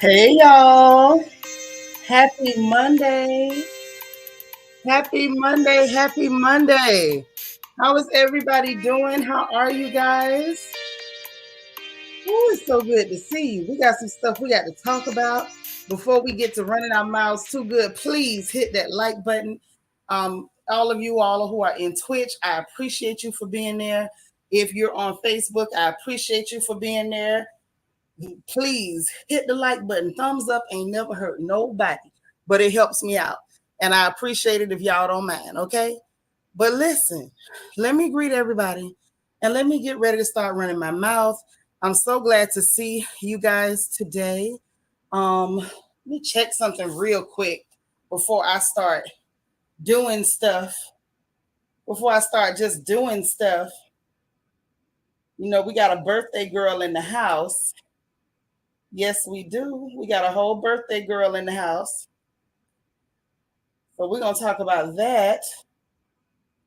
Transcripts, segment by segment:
Hey y'all. Happy Monday. Happy Monday. Happy Monday. How is everybody doing? How are you guys? Ooh, it's so good to see you. We got some stuff we got to talk about before we get to running our mouths too good. Please hit that like button. All of you all who are in Twitch, I appreciate you for being there. If you're on Facebook, I appreciate you for being there. Please hit the like button. Thumbs up ain't never hurt nobody, but it helps me out. And I appreciate it if y'all don't mind, okay? But listen, let me greet everybody and let me get ready to start running my mouth. I'm so glad to see you guys today. Let me check something real quick before I start doing stuff. Before I start just doing stuff, we got a birthday girl in the house. Yes, we do. We got a whole birthday girl in the house. So we're going to talk about that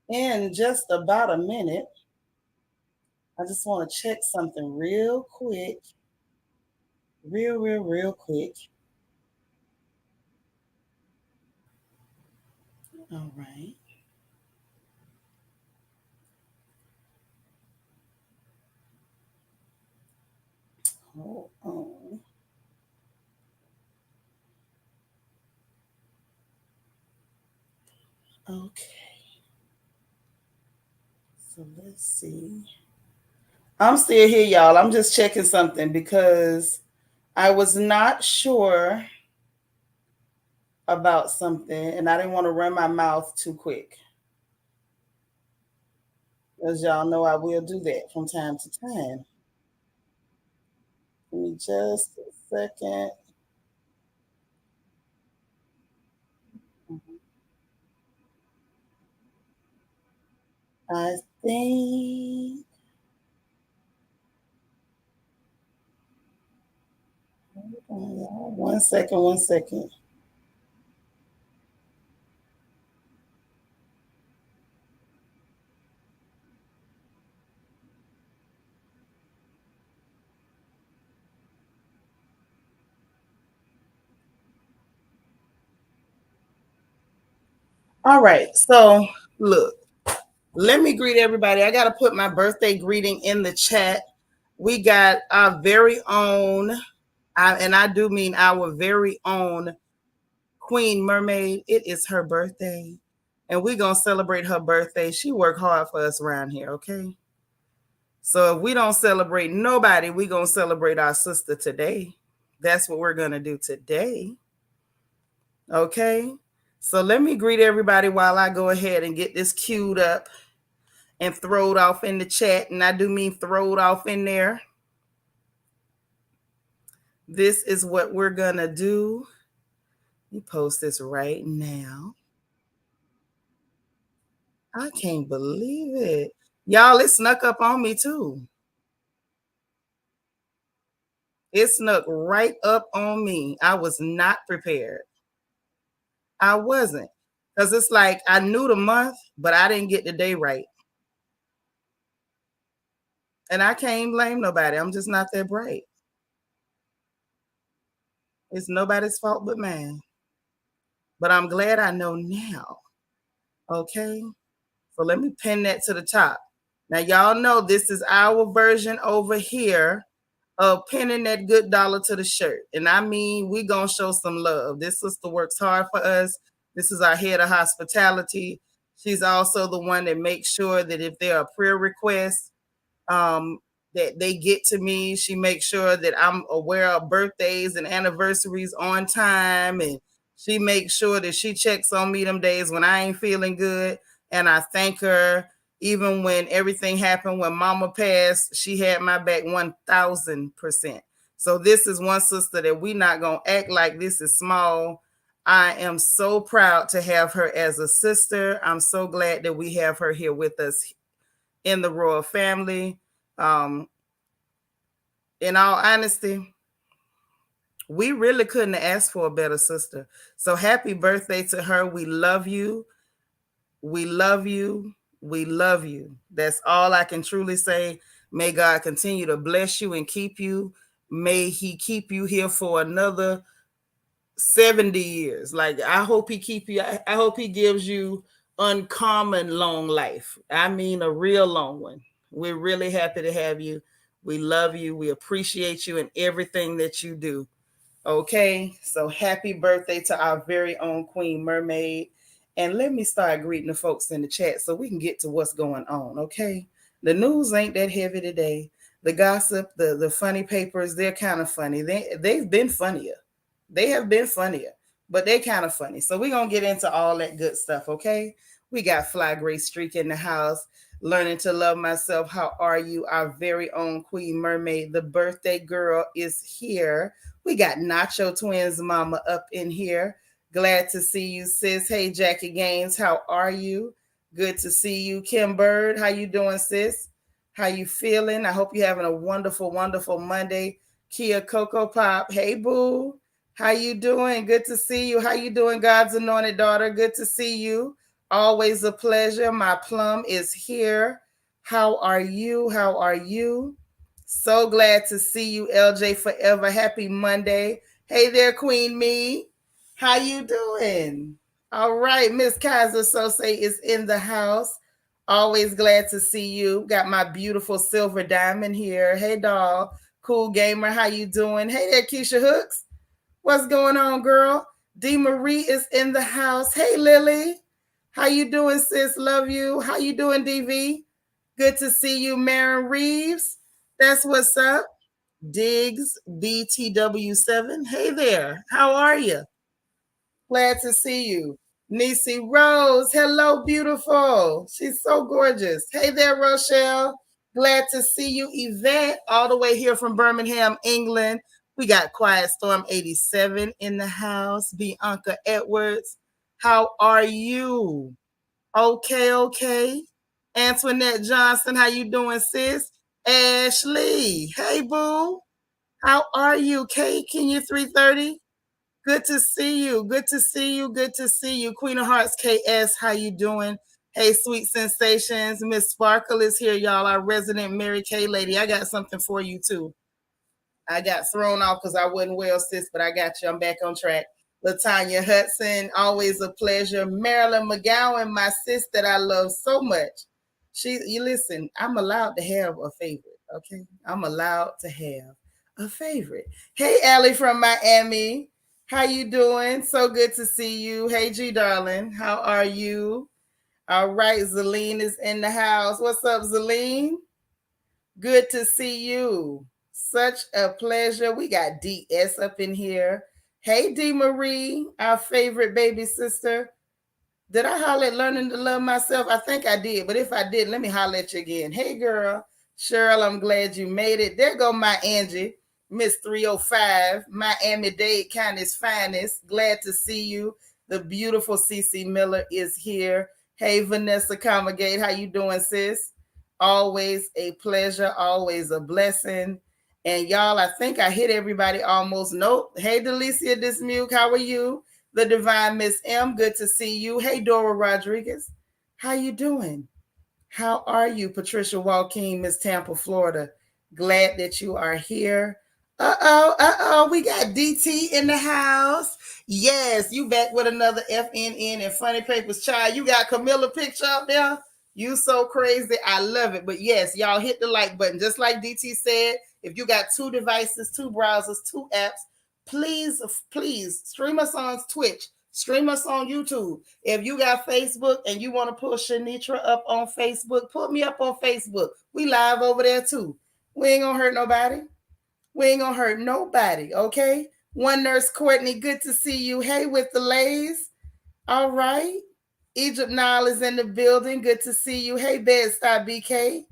in just about a minute. I just want to check something real quick. Real quick. All right. Hold on. Okay. So let's see. I'm still here, y'all. I'm just checking something because I was not sure about something and I didn't want to run my mouth too quick. As y'all know, I will do that from time to time. Give me just a second. I think. One second, 1 second. All right. So, look, let me greet everybody. I got to put my birthday greeting in the chat. We got our very own, and I do mean our very own Queen Mermaid. It is her birthday, and we're going to celebrate her birthday. She worked hard for us around here, okay? So if we don't celebrate nobody, we're going to celebrate our sister today. That's what we're going to do today. Okay. So let me greet everybody while I go ahead and get this queued up and throw it off in the chat. And I do mean throw it off in there. This is what we're going to do. Let me post this right now. I can't believe it. Y'all, it snuck up on me too. It snuck right up on me. I was not prepared. I wasn't. Because it's like I knew the month, but I didn't get the day right. And I can't blame nobody. I'm just not that bright. It's nobody's fault but mine. But I'm glad I know now. Okay. So let me pin that to the top. Now, y'all know this is our version over here of pinning that good dollar to the shirt. And I mean, we going to show some love. This sister works hard for us. This is our head of hospitality. She's also the one that makes sure that if there are prayer requests, um, that they get to me. She makes sure that I'm aware of birthdays and anniversaries on time. And she makes sure that she checks on me them days when I ain't feeling good. And I thank her. Even when everything happened, when mama passed, she had my back 1000%. So this is one sister that we not going to act like this is small. I am so proud to have her as a sister. I'm so glad that we have her here with us in the royal family. In all honesty, we really couldn't have asked for a better sister. So happy birthday to her. We love you. We love you. We love you. That's all I can truly say. May God continue to bless you and keep you. May he keep you here for another 70 years. Like I hope he keep you, I hope he gives you uncommon long life. I mean a real long one. We're really happy to have you. We love you. We appreciate you and everything that you do. Okay, so happy birthday to our very own Queen Mermaid. And let me start greeting the folks in the chat so we can get to what's going on. Okay, the news ain't that heavy today. The gossip, the funny papers, they're kind of funny. They've been funnier. They have been funnier, but they kind of funny. So we're gonna get into all that good stuff. Okay, we got Fly Grace Streak in the house. Learning to love myself. How are you? Our very own Queen Mermaid, the birthday girl, is here. We got Nacho Twins mama up in here. Glad to see you, sis. Hey, Jackie Gaines, how are you? Good to see you. Kim Bird, how you doing, sis? How you feeling? I hope you're having a wonderful, wonderful Monday. Kia Coco Pop, hey, boo. How you doing? Good to see you. How you doing, God's anointed daughter? Good to see you. Always a pleasure. My plum is here. How are you? How are you? So glad to see you, LJ Forever. Happy Monday. Hey there, Queen Me. How you doing? All right, Miss Kaiser Sose is in the house. Always glad to see you. Got my beautiful silver diamond here. Hey, doll. Cool gamer. How you doing? Hey there, Keisha Hooks. What's going on, girl? D. Marie is in the house. Hey, Lily. How you doing, sis? Love you. How you doing, DV? Good to see you, Marin Reeves. That's what's up. Diggs BTW7. Hey there. How are you? Glad to see you. Nisi Rose. Hello, beautiful. She's so gorgeous. Hey there, Rochelle. Glad to see you, Yvette, all the way here from Birmingham, England. We got Quiet Storm 87 in the house. Bianca Edwards. How are you? Okay, okay. Antoinette Johnson, how you doing, sis? Ashley, hey boo. How are you? Kate, can you 330? Good to see you. Good to see you. Good to see you. Queen of Hearts KS, how you doing? Hey, Sweet Sensations. Miss Sparkle is here, y'all. Our resident Mary Kay lady. I got something for you too. I got thrown off because I wasn't well, sis, but I got you. I'm back on track. Latanya Hudson, always a pleasure. Marilyn McGowan, my sis that I love so much. You listen, I'm allowed to have a favorite, okay? I'm allowed to have a favorite. Hey, Allie from Miami. How you doing? So good to see you. Hey, G, darling. How are you? All right, Zeline is in the house. What's up, Zeline? Good to see you. Such a pleasure. We got DS up in here. Hey, D Marie, our favorite baby sister. Did I holler at learning to love myself? I think I did, but if I did, let me holler at you again. Hey, girl. Cheryl, I'm glad you made it. There go my Angie, Miss 305, Miami-Dade County's finest. Glad to see you. The beautiful Cece Miller is here. Hey, Vanessa Comagate, how you doing, sis? Always a pleasure, always a blessing. And y'all, I think I hit everybody almost. Nope. Hey, Delicia Dismuke, how are you? The Divine Miss M, good to see you. Hey, Dora Rodriguez, how you doing? How are you? Patricia Joaquin, Miss Tampa, Florida. Glad that you are here. Uh-oh. We got DT in the house. Yes, you back with another FNN and Funny Papers child. You got Camilla picture up there? You so crazy. I love it. But yes, y'all hit the like button. Just like DT said, if you got 2 devices, 2 browsers, 2 apps, please stream us on Twitch. Stream us on YouTube. If you got Facebook and you want to pull Shanitra up on Facebook, put me up on Facebook. We live over there too. We ain't gonna hurt nobody. We ain't gonna hurt nobody, okay? One Nurse Courtney, good to see you. Hey, with the Lays. All right. Egypt Nile is in the building. Good to see you. Hey, Bed-Stuy BK.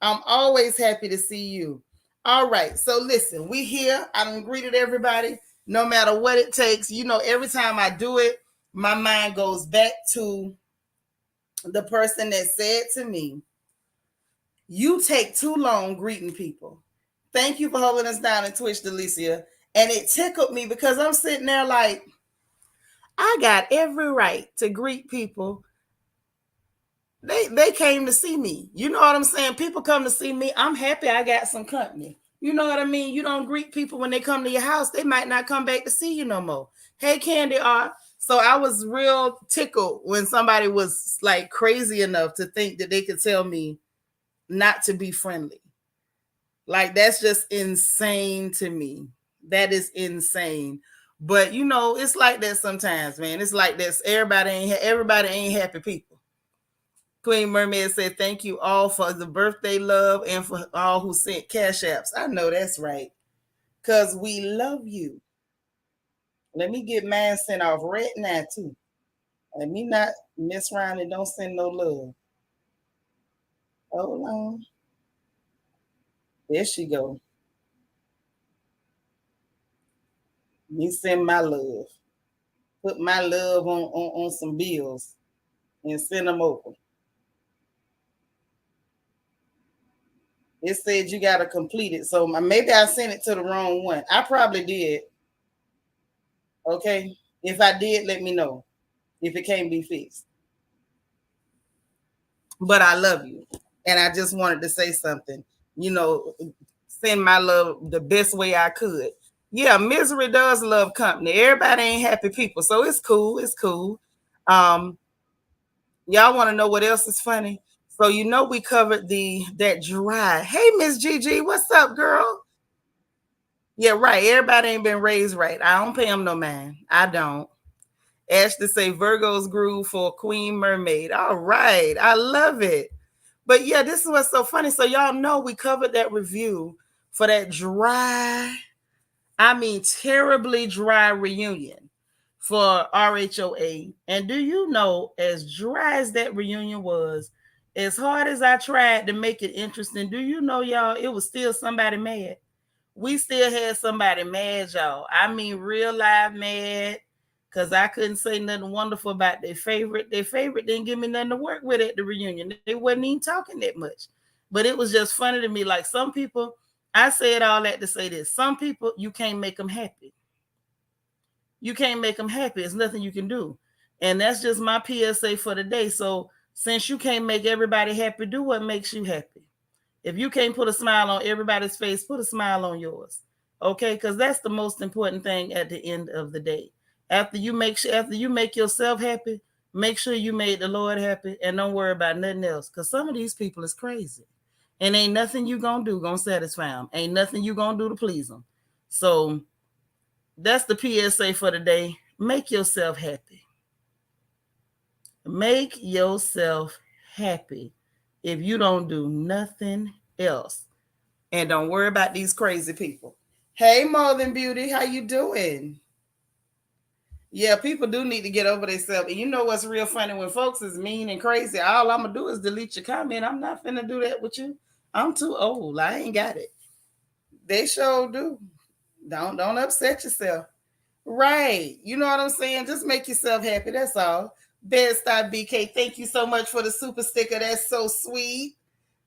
I'm always happy to see you. All right. So listen, we here. I done greeted everybody. No matter what it takes. You know, every time I do it, my mind goes back to the person that said to me, you take too long greeting people. Thank you for holding us down in Twitch, Delicia. And it tickled me because I'm sitting there like, I got every right to greet people. They came to see me. You know what I'm saying? People come to see me. I'm happy I got some company. You know what I mean? You don't greet people when they come to your house. They might not come back to see you no more. Hey, Candy R. So I was real tickled when somebody was like crazy enough to think that they could tell me not to be friendly. Like that's just insane to me. That is insane. But you know, it's like that sometimes, man. It's like this. Everybody ain't happy people. Queen Mermaid said, "Thank you all for the birthday love and for all who sent cash apps." I know that's right. Cause we love you. Let me get mine sent off right now too. Let me not mess around and don't send no love. Hold on. There she go. Me send my love. Put my love on some bills and send them over. It said you gotta complete it. So maybe I sent it to the wrong one. I probably did. Okay. If I did, let me know if it can't be fixed. But I love you. And I just wanted to say something. You know, send my love the best way I could. Yeah, misery does love company. Everybody ain't happy people. So it's cool. It's cool. Um, y'all want to know what else is funny? So you know we covered the that dry. Hey, Miss Gigi, what's up, girl? Yeah, right. Everybody ain't been raised right. I don't pay them no mind. I don't. Ashley say Virgo's groove for Queen Mermaid. All right. I love it. But yeah, this is what's so funny. So y'all know we covered that review for that dry, I mean terribly dry reunion for RHOA. And do you know, as dry as that reunion was, as hard as I tried to make it interesting, do you know, y'all, it was still somebody mad. We still had somebody mad, y'all. I mean, real live mad. Cause I couldn't say nothing wonderful about their favorite. Their favorite didn't give me nothing to work with at the reunion. They wasn't even talking that much. But it was just funny to me. Like some people, I said all that to say this. Some people, you can't make them happy. You can't make them happy. It's nothing you can do. And that's just my PSA for the day. So since you can't make everybody happy, do what makes you happy. If you can't put a smile on everybody's face, put a smile on yours. Okay? Because that's the most important thing at the end of the day. After you make yourself happy, make sure you made the Lord happy and don't worry about nothing else. Because some of these people is crazy. And ain't nothing you gonna do gonna satisfy them. Ain't nothing you gonna do to please them. So that's the PSA for the day. Make yourself happy. Make yourself happy if you don't do nothing else. And don't worry about these crazy people. Hey, More Than Beauty, how you doing? Yeah, people do need to get over themselves. And you know what's real funny? When folks is mean and crazy, all I'm gonna do is delete your comment. I'm not finna do that with you. I'm too old. I ain't got it. They sure do. Don't upset yourself. Right. You know what I'm saying? Just make yourself happy. That's all. Bed-Stuy BK, thank you so much for the super sticker. That's so sweet.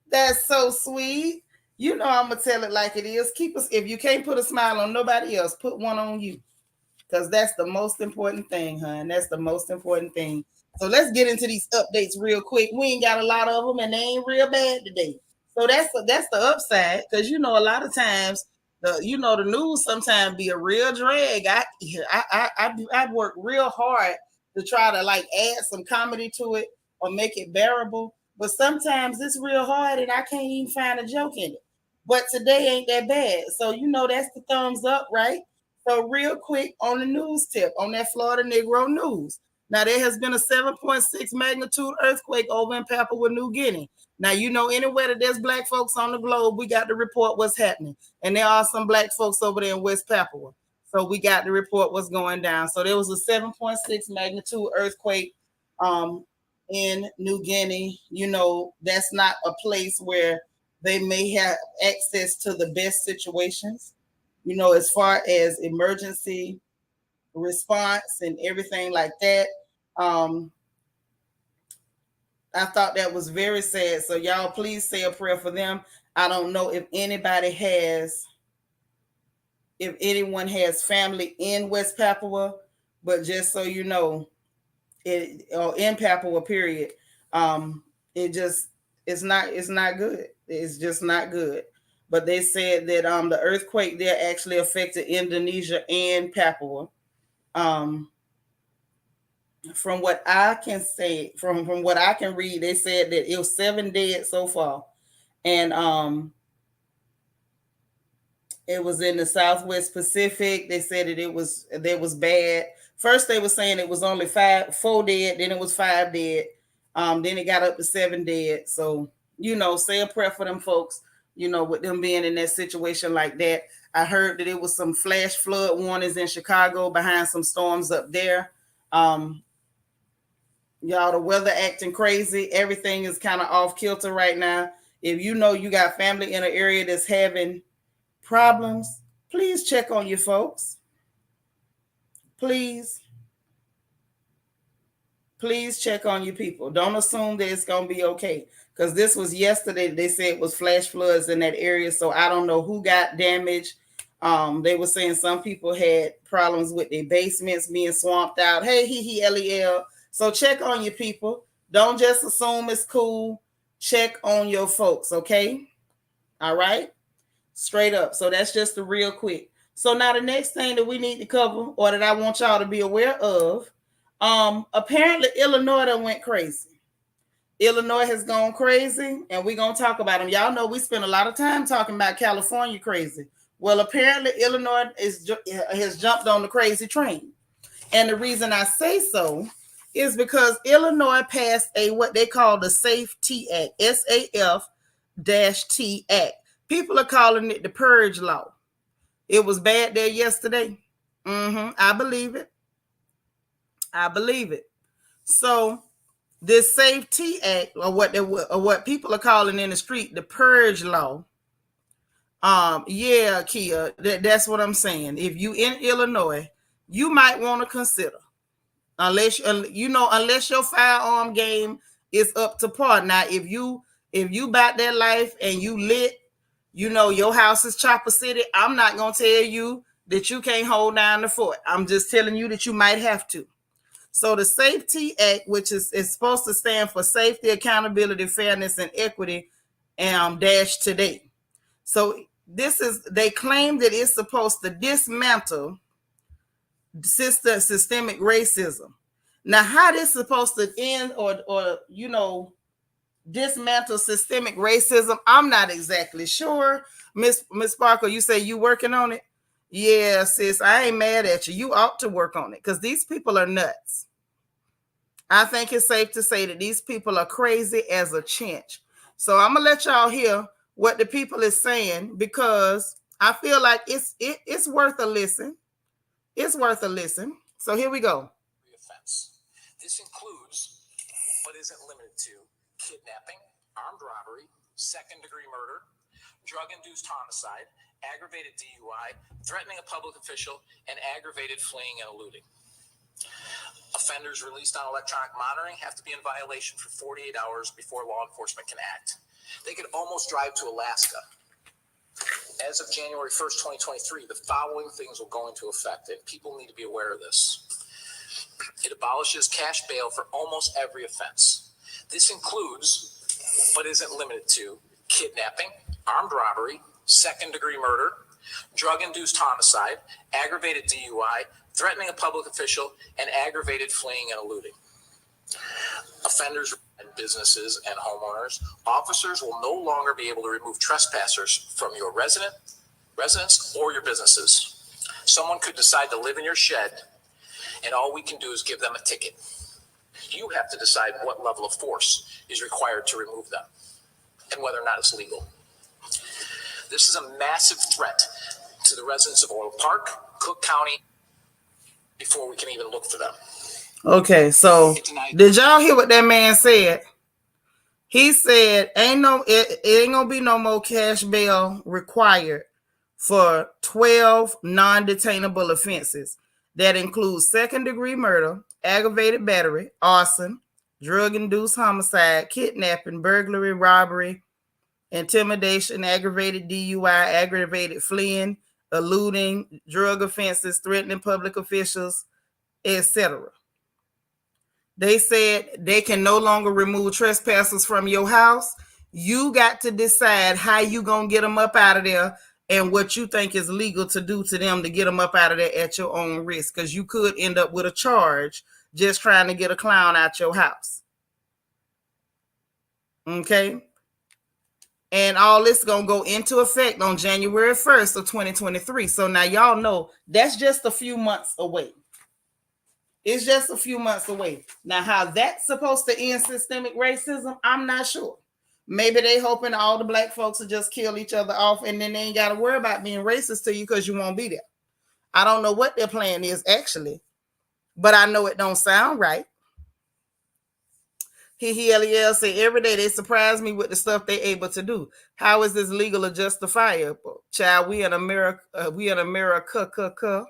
That's so sweet. You know I'm gonna tell it like it is. Keep us if you can't put a smile on nobody else, put one on you. Because that's the most important thing, hon. That's the most important thing. So let's get into these updates real quick. We ain't got a lot of them, and they ain't real bad today. So that's the upside, because you know a lot of times the news sometimes be a real drag. I work real hard to try to like add some comedy to it or make it bearable, but sometimes it's real hard and I can't even find a joke in it. But today ain't that bad, so you know that's the thumbs up, right? So, real quick on the news tip on that Florida Negro news. Now, there has been a 7.6 magnitude earthquake over in Papua New Guinea. Now, you know, anywhere that there's black folks on the globe, we got to report what's happening. And there are some black folks over there in West Papua. So, we got to report what's going down. So, there was a 7.6 magnitude earthquake in New Guinea. You know, that's not a place where they may have access to the best situations, you know, as far as emergency response and everything like that. Um, I thought that was very sad. So y'all please say a prayer for them. I don't know if anyone has family in West Papua, but just so you know, it or in Papua, period. Um, it just it's not good. It's just not good. but they said that the earthquake there actually affected Indonesia and Papua. Um, from what I can say, from what I can read, they said that it was 7 dead so far, and it was in the Southwest Pacific. They said that it was bad. First, they were saying it was only 4 dead. Then it was 5 dead. Then it got up to 7 dead. So say a prayer for them folks. With them being in that situation like that. I heard that it was some flash flood warnings in Chicago behind some storms up there. Y'all, the weather acting crazy. Everything is kind of off kilter right now. If you got family in an area that's having problems, please check on your folks. Please check on your people. Don't assume that it's going to be okay, because this was yesterday. They said it was flash floods in that area, so I don't know who got damaged. They were saying some people had problems with their basements being swamped out. Hey, LEL. So check on your people. Don't just assume it's cool. Check on your folks, okay? All right? Straight up. So that's just a real quick. So now the next thing that we need to cover, or that I want y'all to be aware of, apparently Illinois done went crazy. Illinois has gone crazy, and we're going to talk about them. Y'all know we spend a lot of time talking about California crazy. Well, apparently Illinois has jumped on the crazy train. And the reason I say so is because Illinois passed what they call the SAFE-T Act, SAF-T Act. People are calling it the purge law. It was bad there yesterday. I believe it. So this SAFE-T Act, or what people are calling in the street the purge law. Yeah, Kia, that's what I'm saying. If you in Illinois, you might want to consider, unless your firearm game is up to par. Now, if you about that life and you lit, your house is Chopper City, I'm not gonna tell you that you can't hold down the fort. I'm just telling you that you might have to. So the SAFE-T Act, which is supposed to stand for Safety, Accountability, Fairness, and Equity, dash today. So they claim that it's supposed to dismantle systemic racism. Now, how this is supposed to end or dismantle systemic racism, I'm not exactly sure. Miss Sparkle, you say you working on it? Yeah, sis, I ain't mad at you. You ought to work on it, because these people are nuts. I think it's safe to say that these people are crazy as a chinch. So I'm gonna let y'all hear what the people is saying, because I feel like it's worth a listen. It's worth a listen. So here we go. Offense. This includes, but isn't limited to, kidnapping, armed robbery, second-degree murder, drug-induced homicide, aggravated DUI, threatening a public official, and aggravated fleeing and eluding. Offenders released on electronic monitoring have to be in violation for 48 hours before law enforcement can act. They could almost drive to Alaska. As of January 1st, 2023, the following things will go into effect, and people need to be aware of this. It abolishes cash bail for almost every offense. This includes, but isn't limited to, kidnapping, armed robbery, second-degree murder, drug-induced homicide, aggravated DUI, threatening a public official, and aggravated fleeing and eluding. Offenders and businesses and homeowners, officers will no longer be able to remove trespassers from your residence or your businesses. Someone could decide to live in your shed, and all we can do is give them a ticket. You have to decide what level of force is required to remove them and whether or not it's legal. This is a massive threat to the residents of Oil Park, Cook County, before we can even look for them. Okay, so did y'all hear what that man said? He said it ain't gonna be no more cash bail required for 12 non-detainable offenses. That includes second-degree murder, aggravated battery, arson, drug-induced homicide, kidnapping, burglary, robbery, intimidation, aggravated DUI, aggravated fleeing, eluding, drug offenses, threatening public officials, etc. They said they can no longer remove trespassers from your house. You got to decide how you gonna get them up out of there and what you think is legal to do to them to get them up out of there at your own risk, because you could end up with a charge just trying to get a clown out your house. Okay. And all this gonna go into effect on January 1st of 2023. So now y'all know that's just a few months away. It's just a few months away. Now, how that's supposed to end systemic racism, I'm not sure. Maybe they hoping all the black folks will just kill each other off, and then they ain't got to worry about being racist to you because you won't be there. I don't know what their plan is actually, but I know it don't sound right. Lel say every day they surprise me with the stuff they able to do. How is this legal or justifiable? Child, we in America. We in America.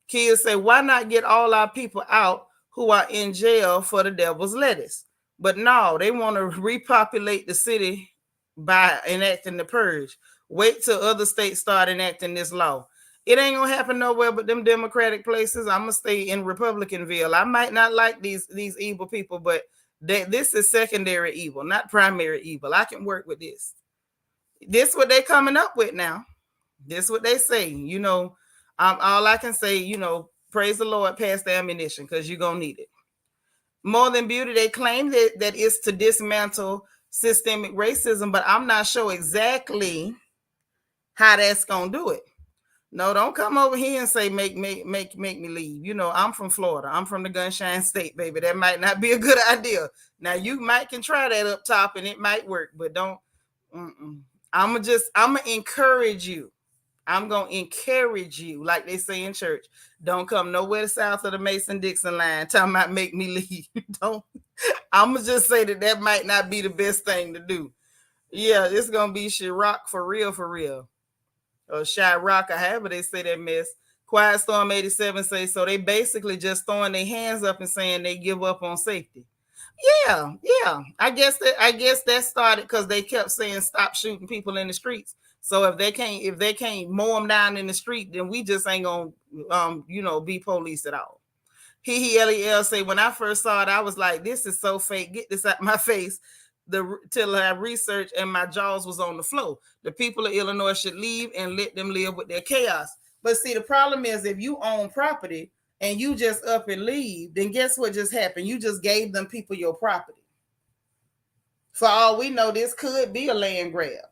Kids say, why not get all our people out who are in jail for the devil's lettuce? But no, they want to repopulate the city by enacting the purge. Wait till other states start enacting this law. It ain't gonna happen nowhere but them Democratic places. I'm gonna stay in Republicanville. I might not like these evil people, but this is secondary evil, not primary evil. I can work with this. This what they coming up with now. This what they say. All I can say, praise the Lord, pass the ammunition because you're going to need it. More Than Beauty, they claim that it's to dismantle systemic racism, but I'm not sure exactly how that's going to do it. No, don't come over here and say make me leave. I'm from Florida. I'm from the Gunshine State, baby. That might not be a good idea. Now, you might can try that up top and it might work, but don't. I'm going to encourage you. I'm going to encourage you, like they say in church, don't come nowhere south of the Mason-Dixon line talking about make me leave. Don't. I'm going to just say that might not be the best thing to do. Yeah, it's going to be Chirac for real, or Chirac, or however they say that mess. Quiet Storm 87 say, so they basically just throwing their hands up and saying they give up on safety. Yeah. I guess that started because they kept saying stop shooting people in the streets. So if they can't mow them down in the street, then we just ain't gonna be police at all. Lel say, when I first saw it, I was like, this is so fake. Get this out my face. Till I researched and my jaws was on the floor. The people of Illinois should leave and let them live with their chaos. But see, the problem is if you own property and you just up and leave, then guess what just happened? You just gave them people your property. For all we know, this could be a land grab.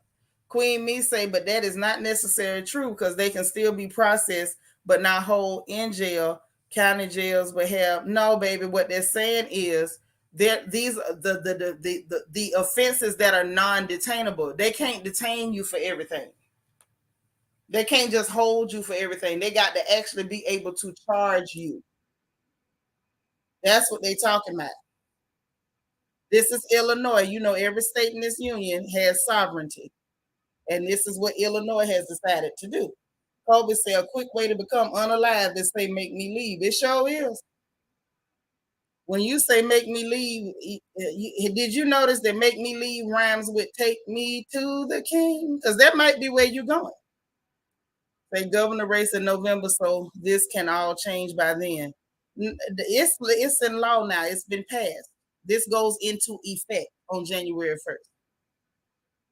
Queen Me say, but that is not necessarily true because they can still be processed but not hold in jail. County jails but have no, baby. What they're saying is that these the offenses that are non-detainable. They can't detain you for everything. They can't just hold you for everything. They got to actually be able to charge you. That's what they're talking about. This is Illinois. Every state in this union has sovereignty. And this is what Illinois has decided to do. Kobe said a quick way to become unalive is say make me leave. It sure is. When you say make me leave, did you notice that make me leave rhymes with take me to the king? Because that might be where you're going. They governor race in November, so this can all change by then. It's in law now. It's been passed. This goes into effect on January 1st.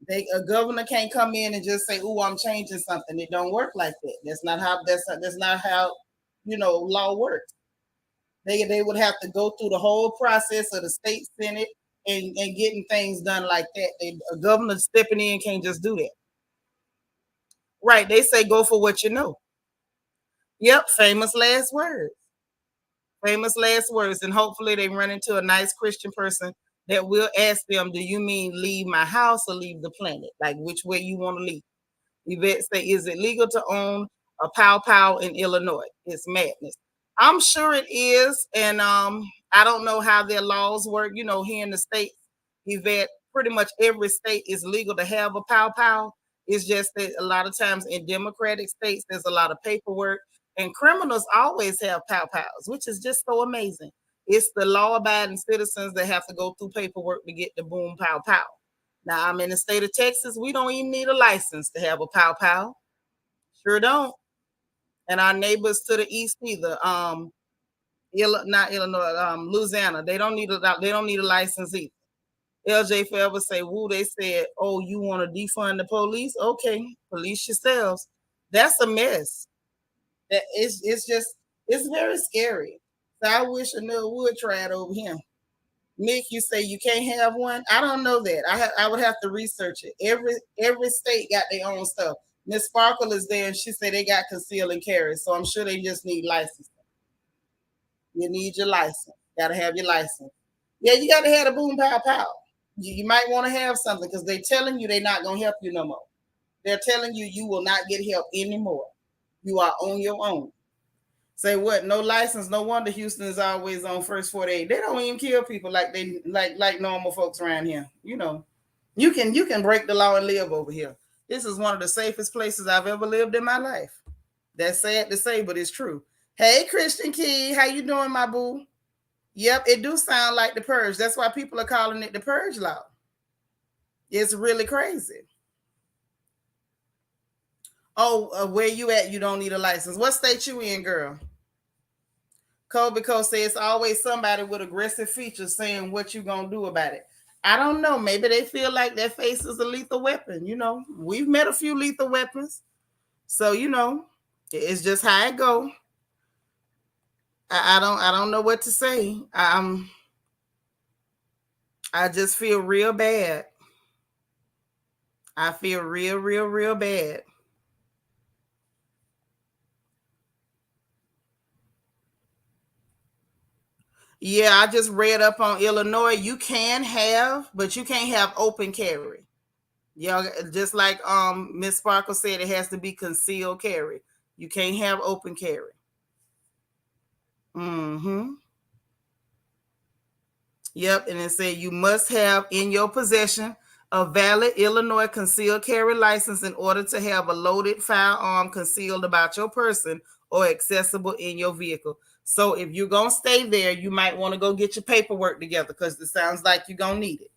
A governor can't come in and just say, "Oh, I'm changing something." It don't work like that. That's not how law works. They would have to go through the whole process of the state senate and getting things done like that. A governor stepping in can't just do that. Right? They say go for what you know. Yep, famous last words. Famous last words, and hopefully they run into a nice Christian person that will ask them, "Do you mean leave my house or leave the planet? Like which way you want to leave?" Yvette say, "Is it legal to own a pow pow in Illinois?" It's madness. I'm sure it is, and I don't know how their laws work. Here in the state, Yvette, pretty much every state is legal to have a pow pow. It's just that a lot of times in Democratic states, there's a lot of paperwork, and criminals always have pow pows, which is just so amazing. It's the law abiding citizens that have to go through paperwork to get the boom pow pow. Now, I'm in the state of Texas. We don't even need a license to have a pow pow. Sure don't. And our neighbors to the east either. Not Illinois, Louisiana. They don't need a license either. LJ Forever say, woo, they said, oh, you want to defund the police? Okay, police yourselves. That's a mess. It's just, it's very scary. So I wish Anil would try it over him. Nick, you say you can't have one? I don't know that. I would have to research it. Every state got their own stuff. Miss Sparkle is there and she said they got conceal and carry. So I'm sure they just need license. You need your license. Gotta have your license. Yeah, you gotta have a boom pow pow. You might want to have something because they're telling you they're not gonna help you no more. They're telling you you will not get help anymore. You are on your own. Say what? No license. No wonder Houston is always on first 48. They don't even kill people like they like normal folks around here. You know, you can break the law and live over here. This is one of the safest places I've ever lived in my life. That's sad to say, but it's true. Hey, Christian Key, how you doing, my boo? Yep, it do sound like the purge. That's why people are calling it the purge law. It's really crazy. Oh, where you at? You don't need a license. What state you in, girl? Kobe Cole says it's always somebody with aggressive features saying what you gonna do about it. I don't know. Maybe they feel like their face is a lethal weapon. You know, we've met a few lethal weapons, so you know, it's just how it go. I don't know what to say. I just feel real bad. I feel real bad. Yeah, I just read up on Illinois. You can have, but you can't have open carry. Yeah, just like Miss Sparkle said, it has to be concealed carry. You can't have open carry. Mm-hmm. Yep, and it said you must have in your possession a valid Illinois concealed carry license in order to have a loaded firearm concealed about your person or accessible in your vehicle. So if you're gonna stay there, you might want to go get your paperwork together because it sounds like you're gonna need it.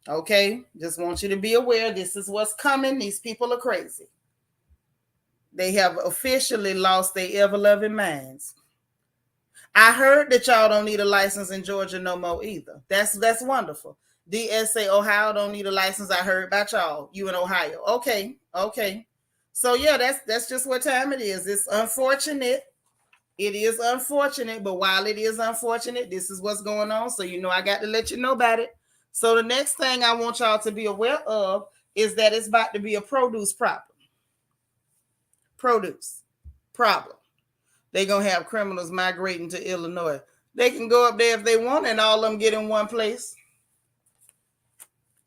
Okay, just want you to be aware this is what's coming. These people are crazy. They have officially lost their ever loving minds. I heard that y'all don't need a license in Georgia no more either. That's wonderful. DSA Ohio don't need a license. I heard about y'all. You in Ohio. Okay. Okay. So yeah, that's just what time it is. It's unfortunate. It is unfortunate, but while it is unfortunate, this is what's going on. So you know I got to let you know about it. So the next thing I want y'all to be aware of is that it's about to be a produce problem. Produce problem. They're gonna have criminals migrating to Illinois. They can go up there if they want, and all of them get in one place.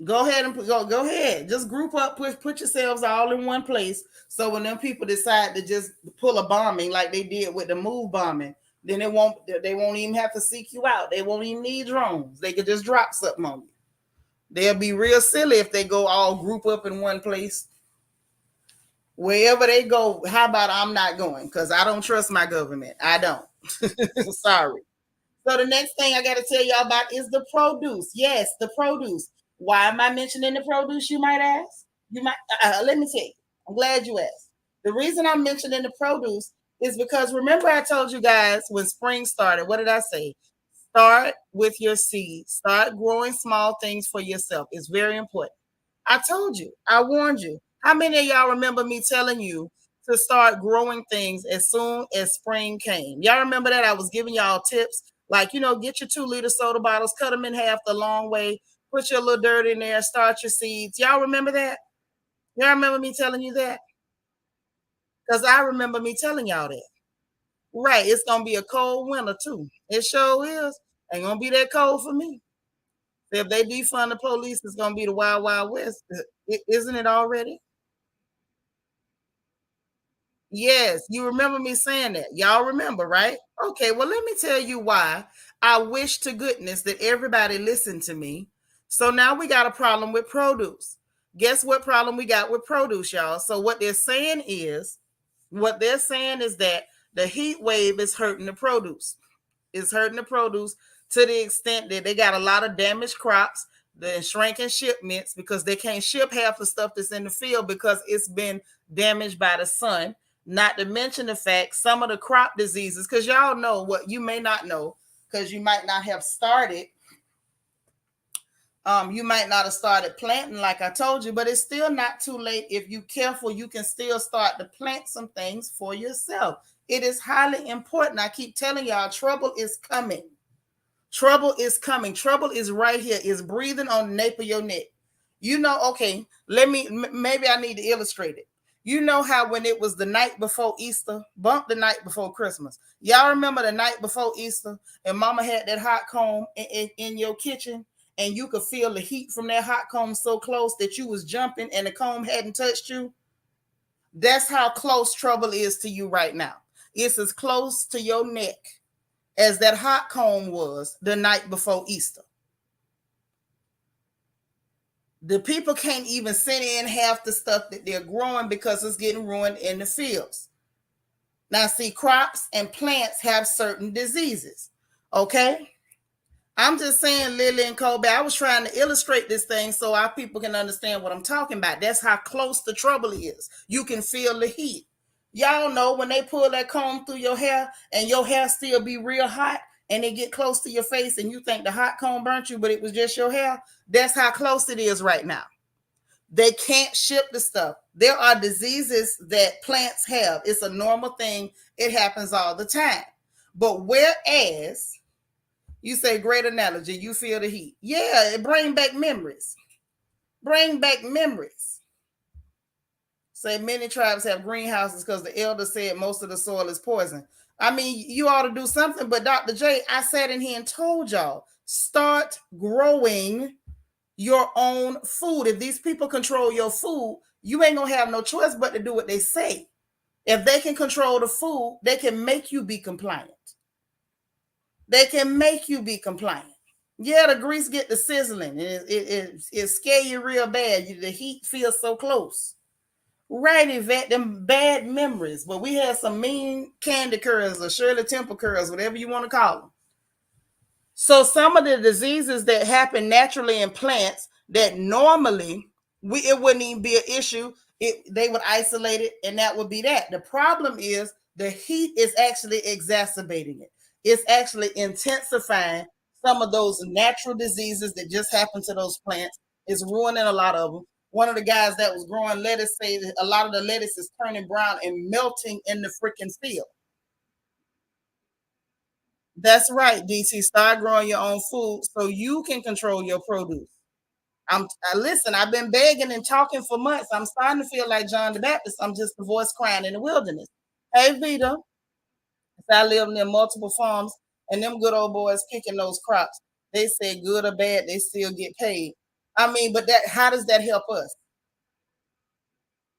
Go ahead and go ahead. Just group up, put yourselves all in one place. So when them people decide to just pull a bombing like they did with the move bombing, then they won't even have to seek you out. They won't even need drones. They could just drop something on you. They'll be real silly if they go all group up in one place. Wherever they go, how about I'm not going? Because I don't trust my government. I don't. Sorry. So the next thing I got to tell y'all about is the produce. Yes, the produce. Why am I mentioning the produce? You might ask. You might. Let me tell you. I'm glad you asked. The reason I'm mentioning the produce is because remember I told you guys when spring started. What did I say? Start with your seeds. Start growing small things for yourself. It's very important. I told you. I warned you. How many of y'all remember me telling you to start growing things as soon as spring came? Y'all remember that? I was giving y'all tips like, get your 2-liter soda bottles, cut them in half the long way, put your little dirt in there, start your seeds. Y'all remember that? Y'all remember me telling you that? Because I remember me telling y'all that. Right. It's going to be a cold winter too. It sure is. Ain't going to be that cold for me. If they defund the police, it's going to be the Wild Wild West. Isn't it already? Yes, you remember me saying that. Y'all remember, right? Okay, well, let me tell you why I wish to goodness that everybody listened to me. So now we got a problem with produce. Guess what problem we got with produce, y'all? So what they're saying is that the heat wave is hurting the produce. It's hurting the produce to the extent that they got a lot of damaged crops, the shrinking shipments because they can't ship half the stuff that's in the field because it's been damaged by the sun. Not to mention the fact some of the crop diseases, because y'all know what you may not know, because you might not have started You might not have started planting like I told you, but it's still not too late. If you careful, you can still start to plant some things for yourself. It is highly important. I keep telling y'all, trouble is coming. Trouble is coming. Trouble is right here. It's breathing on the nape of your neck. You know, okay, maybe I need to illustrate it. You know how when it was the night before Easter, bump the night before Christmas. Y'all remember the night before Easter and mama had that hot comb in your kitchen and you could feel the heat from that hot comb so close that you was jumping and the comb hadn't touched you? That's how close trouble is to you right now. It's as close to your neck as that hot comb was the night before Easter. The people can't even send in half the stuff that they're growing because it's getting ruined in the fields. Now, see, crops and plants have certain diseases. Okay? I'm just saying, Lily and Kobe, I was trying to illustrate this thing so our people can understand what I'm talking about. That's how close the trouble is. You can feel the heat. Y'all know when they pull that comb through your hair and your hair still be real hot and they get close to your face and you think the hot comb burnt you, but it was just your hair. That's how close it is right now. They can't ship the stuff. There are diseases that plants have. It's a normal thing. It happens all the time. But whereas you say great analogy, you feel the heat. Yeah, it bring back memories. Bring back memories. Say many tribes have greenhouses because the elder said most of the soil is poison. I mean, you ought to do something, but Dr. J, I sat in here and told y'all, start growing your own food. If these people control your food, you ain't gonna have no choice but to do what they say. If they can control the food, they can make you be compliant. They can make you be compliant. Yeah, the grease get the sizzling. It scare you real bad. The heat feels so close. Right, Yvette, them bad memories. But we had some mean candy curls or Shirley Temple curls, whatever you want to call them. So some of the diseases that happen naturally in plants that normally it wouldn't even be an issue. They would isolate it, and that would be that. The problem is the heat is actually exacerbating it. It's actually intensifying some of those natural diseases that just happen to those plants. It's ruining a lot of them. One of the guys that was growing lettuce said a lot of the lettuce is turning brown and melting in the freaking field. That's right, DC. Start growing your own food so you can control your produce. Listen. I've been begging and talking for months. I'm starting to feel like John the Baptist. I'm just the voice crying in the wilderness. Hey, Vita. I live near multiple farms, and them good old boys picking those crops. They say good or bad, they still get paid. I mean, but that how does that help us?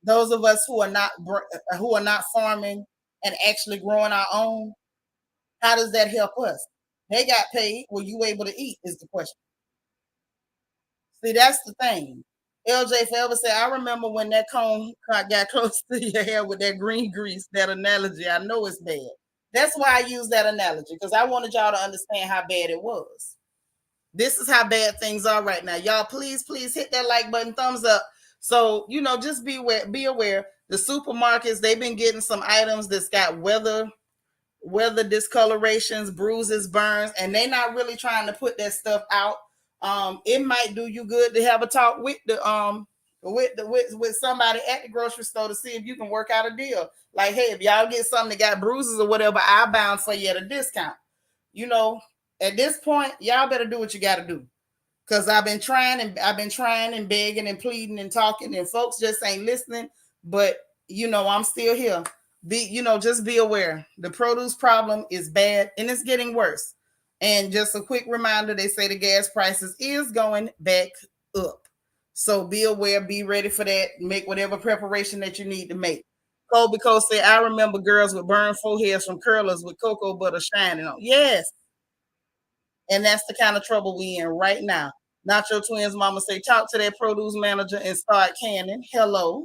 Those of us who are not farming and actually growing our own. How does that help us? They got paid. Were you able to eat? Is the question. See, that's the thing. LJ Forever said, I remember when that cone got close to your hair with that green grease, that analogy. I know it's bad. That's why I use that analogy, because I wanted y'all to understand how bad it was. This is how bad things are right now. Y'all, please, please hit that like button, thumbs up. So, just be aware. The supermarkets, they've been getting some items that's got weather discolorations, bruises, burns, and they're not really trying to put that stuff out. It might do you good to have a talk with with somebody at the grocery store to see if you can work out a deal. Like, hey, if y'all get something that got bruises or whatever, I'll bound for you at a discount. You know, at this point, y'all better do what you got to do. Because I've been trying and begging and pleading and talking, and folks just ain't listening. But I'm still here. Just be aware. The produce problem is bad and it's getting worse. And just a quick reminder, they say the gas prices is going back up. So be aware, be ready for that. Make whatever preparation that you need to make. Colby Cole said, I remember girls with burned foreheads from curlers with cocoa butter shining on. Yes. And that's the kind of trouble we in right now. Nacho Twins mama say, talk to that produce manager and start canning. Hello.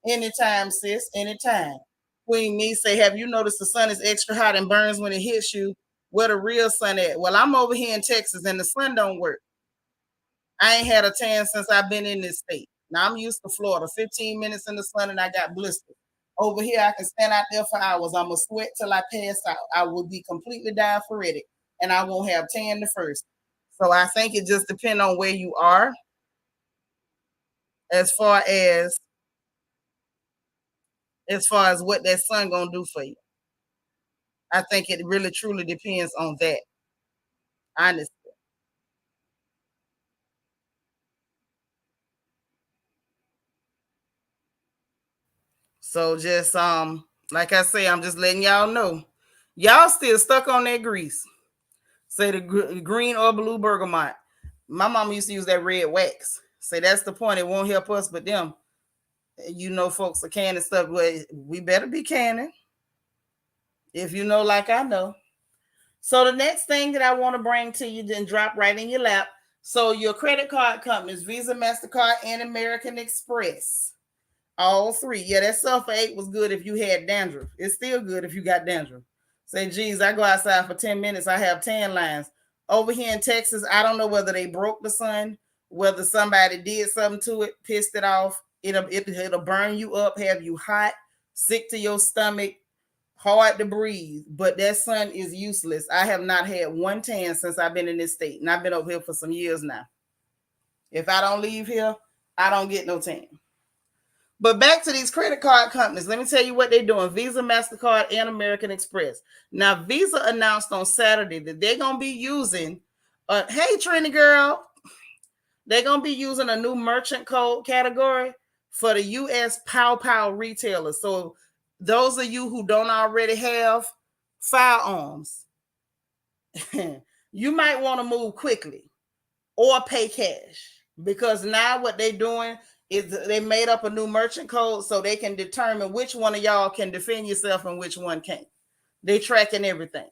Anytime, sis. Anytime. Queen Me say, have you noticed the sun is extra hot and burns when it hits you? Where the real sun at? Well, I'm over here in Texas and the sun don't work. I ain't had a tan since I've been in this state. Now I'm used to Florida. 15 minutes in the sun and I got blisters. Over here, I can stand out there for hours. I'm going to sweat till I pass out. I will be completely diaphoretic and I won't have tan the first. So I think it just depends on where you are as far as what that sun gonna do for you. I think it really truly depends on that. Honestly. So just like I say, I'm just letting y'all know. Y'all still stuck on that grease. Say the green or blue bergamot. My mama used to use that red wax. Say that's the point. It won't help us, but them. You know, folks are canning stuff. But we better be canning if you know, like I know. So the next thing that I want to bring to you, then drop right in your lap. So your credit card companies, Visa, MasterCard, and American Express. All three. Yeah, that sulfate was good if you had dandruff. It's still good if you got dandruff. Say, geez, I go outside for 10 minutes, I have tan lines. Over here in Texas, I don't know whether they broke the sun, whether somebody did something to it, pissed it off. It'll burn you up, have you hot, sick to your stomach, hard to breathe. But that sun is useless. I have not had one tan since I've been in this state, and I've been over here for some years now. If I don't leave here, I don't get no tan. But back to these credit card companies, let me tell you what they're doing. Visa, MasterCard, and American Express. Now, Visa announced on Saturday that they're going to be using, hey, Trini girl, they're going to be using a new merchant code category for the U.S. Pow Pow retailers. So those of you who don't already have firearms, you might want to move quickly or pay cash, because now what they're doing is they made up a new merchant code so they can determine which one of y'all can defend yourself and which one can't. They tracking everything.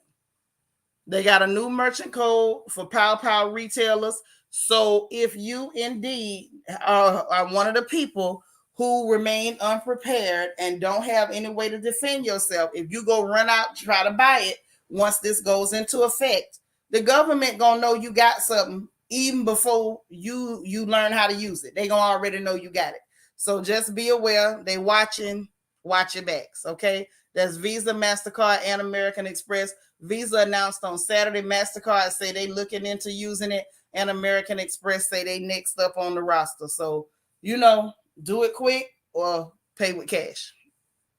They got a new merchant code for Pow Pow retailers. So if you indeed are one of the people who remain unprepared and don't have any way to defend yourself, if you go run out, try to buy it, once this goes into effect, the government gonna know you got something even before you learn how to use it. They gonna already know you got it. So just be aware. They watching, watch your backs. Okay. That's Visa, MasterCard, and American Express. Visa announced on Saturday. MasterCard say they looking into using it, and American Express say they next up on the roster. So, do it quick or pay with cash.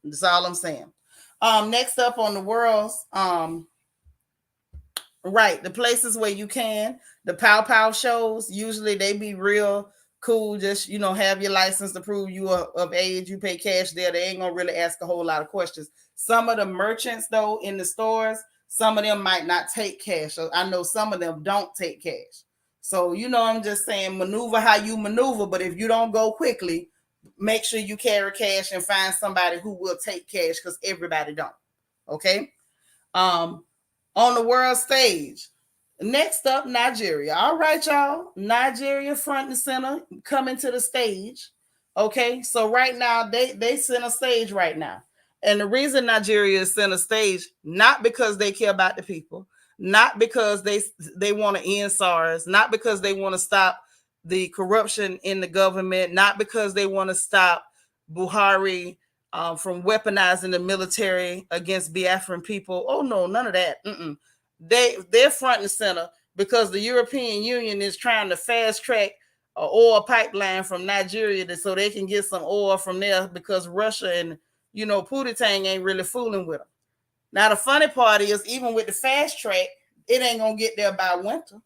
That's all I'm saying. Next up on the world's right, the places where you can, the Pow Pow shows, usually they be real cool. Just, have your license to prove you are of age. You pay cash there. They ain't gonna really ask a whole lot of questions. Some of the merchants, though, in the stores, some of them might not take cash. So I know some of them don't take cash. So, I'm just saying, maneuver how you maneuver. But if you don't go quickly, make sure you carry cash and find somebody who will take cash, because everybody don't. Okay. Um, on the world stage. Next up, Nigeria. All right, y'all. Nigeria front and center coming to the stage. Okay, so right now they center stage right now. And the reason Nigeria is center stage, not because they care about the people, not because they want to end SARS, not because they want to stop the corruption in the government, not because they want to stop Buhari from weaponizing the military against Biafran people. Oh no, none of that. They're front and center because the European Union is trying to fast track an oil pipeline from Nigeria so they can get some oil from there, because Russia and Putin ain't really fooling with them. Now the funny part is, even with the fast track, it ain't gonna get there by winter.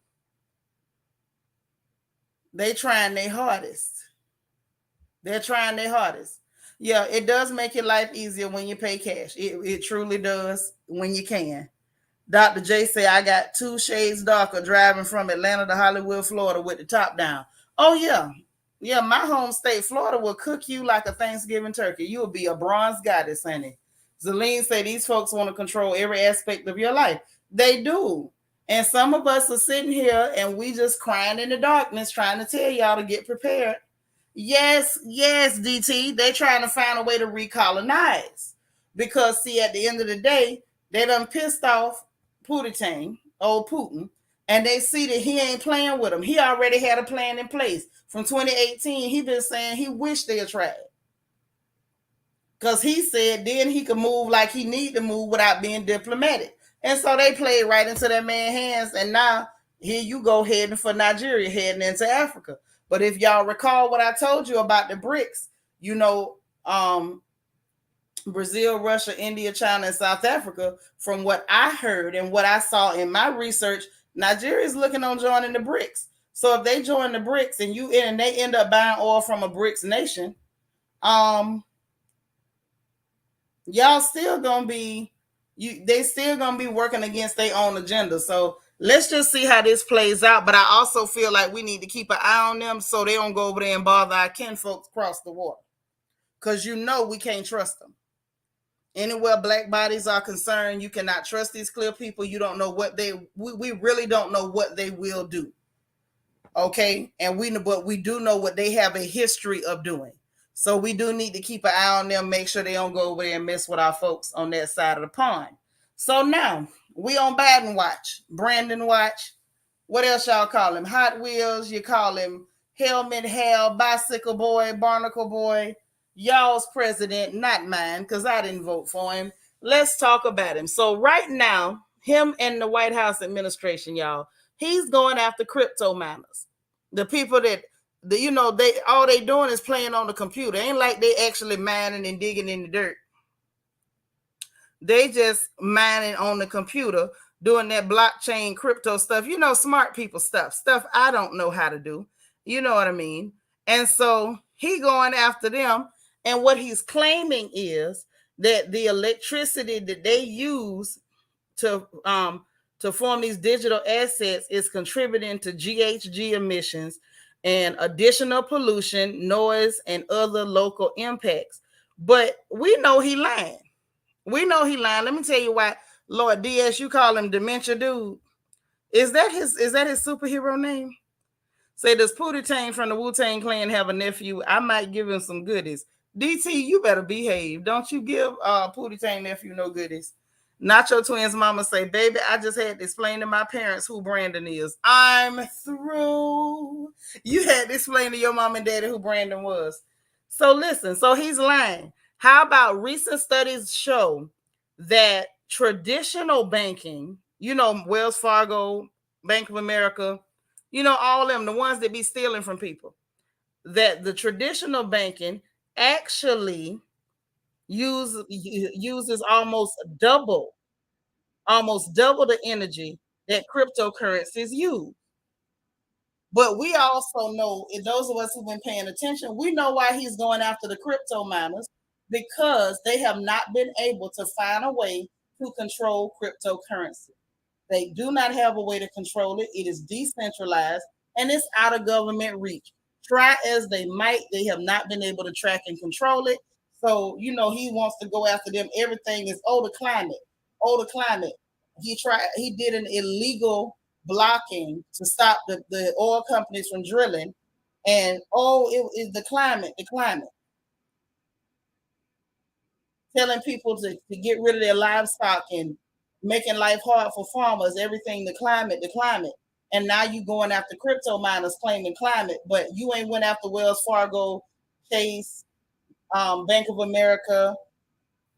They trying their hardest. They're trying their hardest. Yeah, it does make your life easier when you pay cash. It truly does when you can. Dr. J said, I got 2 shades darker driving from Atlanta to Hollywood, Florida with the top down. Oh, yeah. Yeah, my home state, Florida, will cook you like a Thanksgiving turkey. You will be a bronze goddess, honey. Zeline said, these folks want to control every aspect of your life. They do. And some of us are sitting here and we just crying in the darkness trying to tell y'all to get prepared. Yes, DT. They trying to find a way to recolonize. Because, see, at the end of the day, they done pissed off old Putin, and they see that he ain't playing with them. He already had a plan in place. From 2018, he been saying he wished they had tried. Because he said then he could move like he need to move without being diplomatic. And so they played right into that man's hands, and now Here you go heading for Nigeria, heading into Africa. But if y'all recall what I told you about the BRICS, you know, Brazil, Russia, India, China, and South Africa, from what I heard and what I saw in my research, Nigeria is looking on joining the BRICS. So if they join the BRICS and they end up buying oil from a BRICS nation, um, y'all still gonna be they still gonna be working against their own agenda. So let's just see how this plays out. But I also feel like we need to keep an eye on them so they don't go over there and bother our kinfolks across the water. Cause we can't trust them. Anywhere black bodies are concerned, you cannot trust these clear people. You don't know what we really don't know what they will do. Okay. But we do know what they have a history of doing. So we do need to keep an eye on them, make sure they don't go over there and mess with our folks on that side of the pond. So now we on Biden watch, Brandon watch. What else y'all call him? Hot Wheels. You call him Helmet Hell, Bicycle Boy, Barnacle Boy. Y'all's president, not mine, because I didn't vote for him. Let's talk about him. So right now, him and the White House administration, y'all, he's going after crypto miners. The people that they all they doing is playing on the computer. Ain't like they actually mining and digging in the dirt. They just mining on the computer, doing that blockchain crypto stuff, smart people stuff I don't know how to do. You know what I mean? And so he going after them. And what he's claiming is that the electricity that they use to form these digital assets is contributing to GHG emissions and additional pollution, noise, and other local impacts. But we know he lying. Let me tell you why. Lord DS, you call him Dementia Dude. Is that his superhero name? Say, does Pootie Tang from the Wu-Tang Clan have a nephew? I might give him some goodies. DT, you better behave. Don't you give Pootie Tang nephew no goodies. Nacho Twins mama say, baby, I just had to explain to my parents who Brandon is. I'm through. You had to explain to your mom and daddy who Brandon was. So listen, so he's lying. How about recent studies show that traditional banking, Wells Fargo, Bank of America, all of them, the ones that be stealing from people, that the traditional banking actually uses almost double the energy that cryptocurrencies use. But we also know, those of us who've been paying attention, we know why he's going after the crypto miners, because they have not been able to find a way to control cryptocurrency. They do not have a way to control it. It is decentralized and it's out of government reach. Try as they might, they have not been able to track and control it. So, he wants to go after them. Everything is, the climate. The climate. He did an illegal blocking to stop the oil companies from drilling. And it is the climate. Telling people to get rid of their livestock and making life hard for farmers, everything, the climate. And now you going after crypto miners claiming climate, but you ain't went after Wells Fargo, Chase, Bank of America,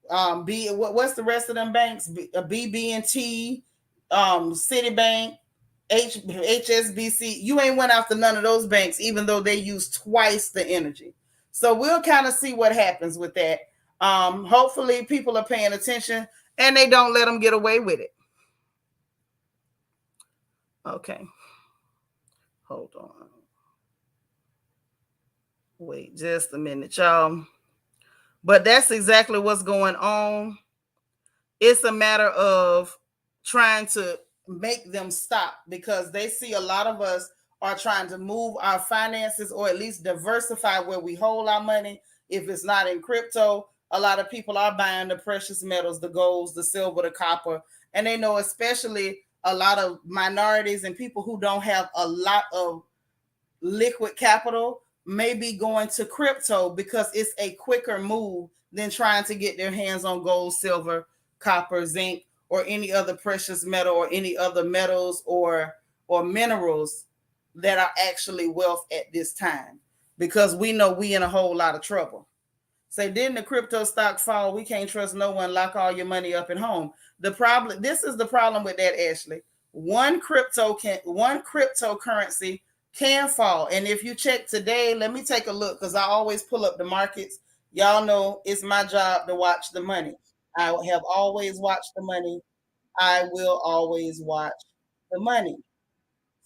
what's the rest of them banks? BB&T, Citibank, HSBC. You ain't went after none of those banks, even though they use twice the energy. So we'll kind of see what happens with that. Hopefully people are paying attention and they don't let them get away with it. Okay. Hold on. Wait just a minute, y'all. But that's exactly what's going on. It's a matter of trying to make them stop, because they see a lot of us are trying to move our finances, or at least diversify where we hold our money. If it's not in crypto, a lot of people are buying the precious metals, the golds, the silver, the copper. And they know, especially a lot of minorities and people who don't have a lot of liquid capital, may be going to crypto because it's a quicker move than trying to get their hands on gold, silver, copper, zinc, or any other precious metal, or any other metals or minerals that are actually wealth at this time, because we know we in a whole lot of trouble. Say, didn't the crypto stock fall? We can't trust no one. Lock all your money up at home. This is the problem with that, Ashley. one cryptocurrency can fall. And if you check today, let me take a look because I always pull up the markets. Y'all know it's my job to watch the money. I have always watched the money. I will always watch the money.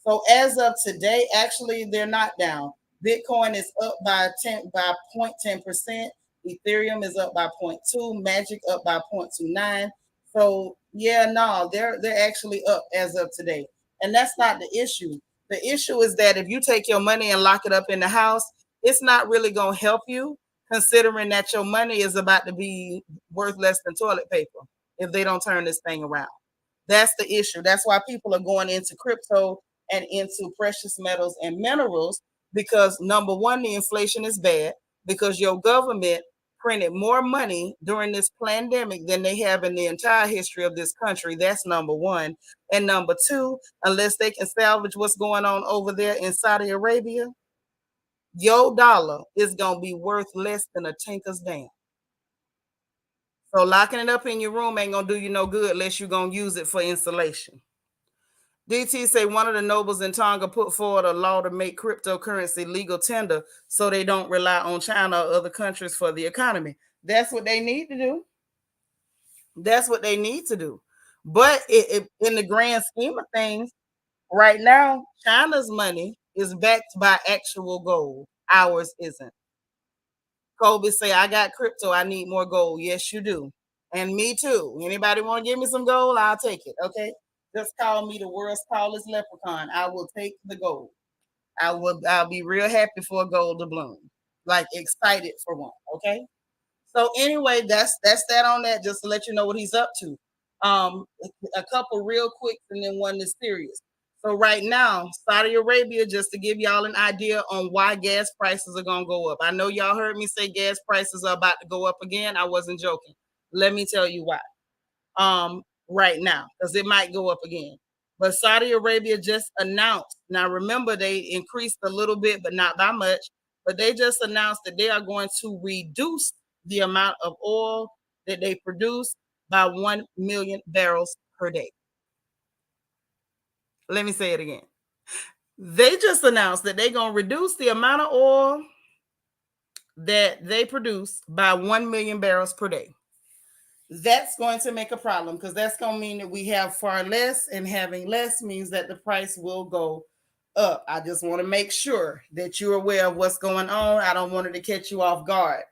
So as of today, actually they're not down. Bitcoin is up by 0.10%. Ethereum is up by zero point 0.2. Magic up by 0.29. So yeah, no, they're actually up as of today. And that's not the issue. The issue is that if you take your money and lock it up in the house, it's not really going to help you, considering that your money is about to be worth less than toilet paper if they don't turn this thing around. That's the issue. That's why people are going into crypto and into precious metals and minerals because number one, the inflation is bad because your government printed more money during this pandemic than they have in the entire history of this country. That's number one. And number two, unless they can salvage what's going on over there in Saudi Arabia, your dollar is going to be worth less than a tinker's dam. So locking it up in your room ain't going to do you no good unless you're going to use it for insulation. DT say one of the nobles in Tonga put forward a law to make cryptocurrency legal tender so they don't rely on China or other countries for the economy. That's what they need to do. That's what they need to do. But in the grand scheme of things, right now, China's money is backed by actual gold. Ours isn't. Kobe say, I got crypto. I need more gold. Yes, you do. And me too. Anybody want to give me some gold? I'll take it. Okay. Just call me the world's tallest leprechaun. I will take the gold. I'll be real happy for a gold to bloom. Like excited for one. Okay. So anyway, that's that on that, just to let you know what he's up to. Um, a couple real quick and then one that's serious. So right now, Saudi Arabia, just to give y'all an idea on why gas prices are gonna go up. I know y'all heard me say gas prices are about to go up again. I wasn't joking. Let me tell you why. Right now, because it might go up again. But Saudi Arabia just announced. Now remember, they increased a little bit, but not by much. But they just announced that they are going to reduce the amount of oil that they produce by 1 million barrels per day. Let me say it again. They just announced that they're going to reduce the amount of oil that they produce by 1 million barrels per day. That's going to make a problem because that's going to mean that we have far less, and having less means that the price will go up. I just want to make sure that you're aware of what's going on. I don't want it to catch you off guard.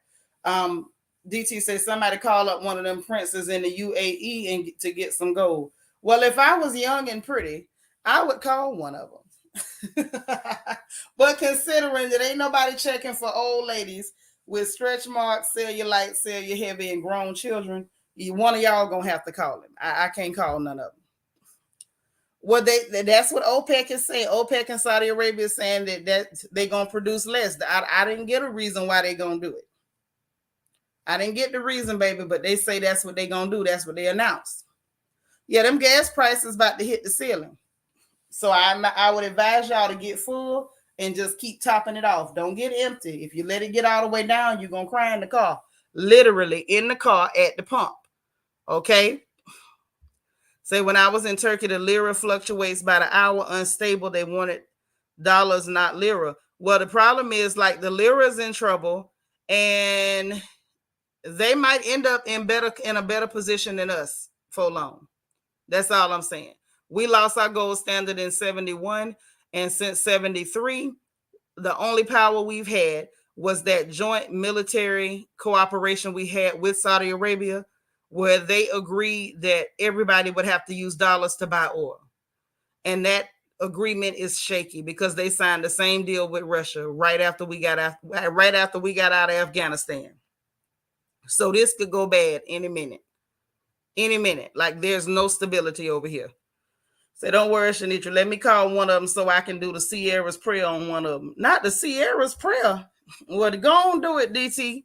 DT says somebody call up one of them princes in the UAE and to get some gold. Well, if I was young and pretty, I would call one of them. But considering that ain't nobody checking for old ladies with stretch marks, cellulite, cellular heavy, and grown children, one of y'all gonna have to call him. I can't call none of them. Well, that's what OPEC is saying. OPEC and Saudi Arabia is saying that they're gonna produce less. I didn't get a reason why they're gonna do it. I didn't get the reason, baby, but they say that's what they're gonna do. That's what they announced. Yeah, them gas prices about to hit the ceiling. So I would advise y'all to get full and just keep topping it off. Don't get empty. If you let it get all the way down, you're gonna cry in the car. Literally in the car at the pump. Okay. Say when I was in Turkey, the lira fluctuates by the hour, unstable. They wanted dollars, not lira. Well, the problem is like the lira is in trouble, and they might end up in a better position than us for long. That's all I'm saying. We lost our gold standard in 71, and since 73, the only power we've had was that joint military cooperation we had with Saudi Arabia, where they agreed that everybody would have to use dollars to buy oil. And that agreement is shaky because they signed the same deal with Russia right after we got out of Afghanistan. So this could go bad any minute. Any minute. Like there's no stability over here. Say, don't worry, Shanitra. Let me call one of them so I can do the Sierra's prayer on one of them. Not the Sierra's prayer. Well, go on do it, DT.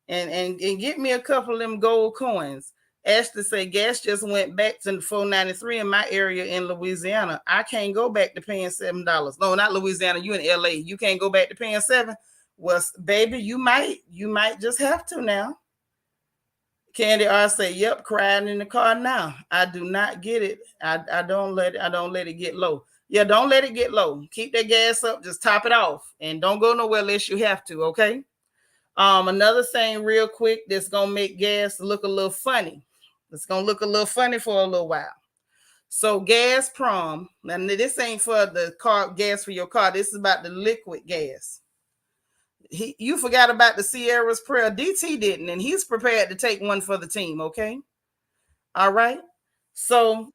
And get me a couple of them gold coins. Ashley say gas just went back to $4.93 in my area in Louisiana. I can't go back to paying $7. No, not Louisiana. You in LA. You can't go back to paying $7. Well, baby, you might just have to now. Candy R say, "Yep, crying in the car now. I do not get it. I don't let it get low. Yeah, don't let it get low. Keep that gas up. Just top it off, and don't go nowhere unless you have to. Okay. Another thing, real quick, that's gonna make gas look a little funny. It's gonna look a little funny for a little while. So gas prom, and this ain't for the car gas for your car. This is about the liquid gas. You forgot about the Sierra's prayer. DT didn't, and he's prepared to take one for the team. Okay, all right. So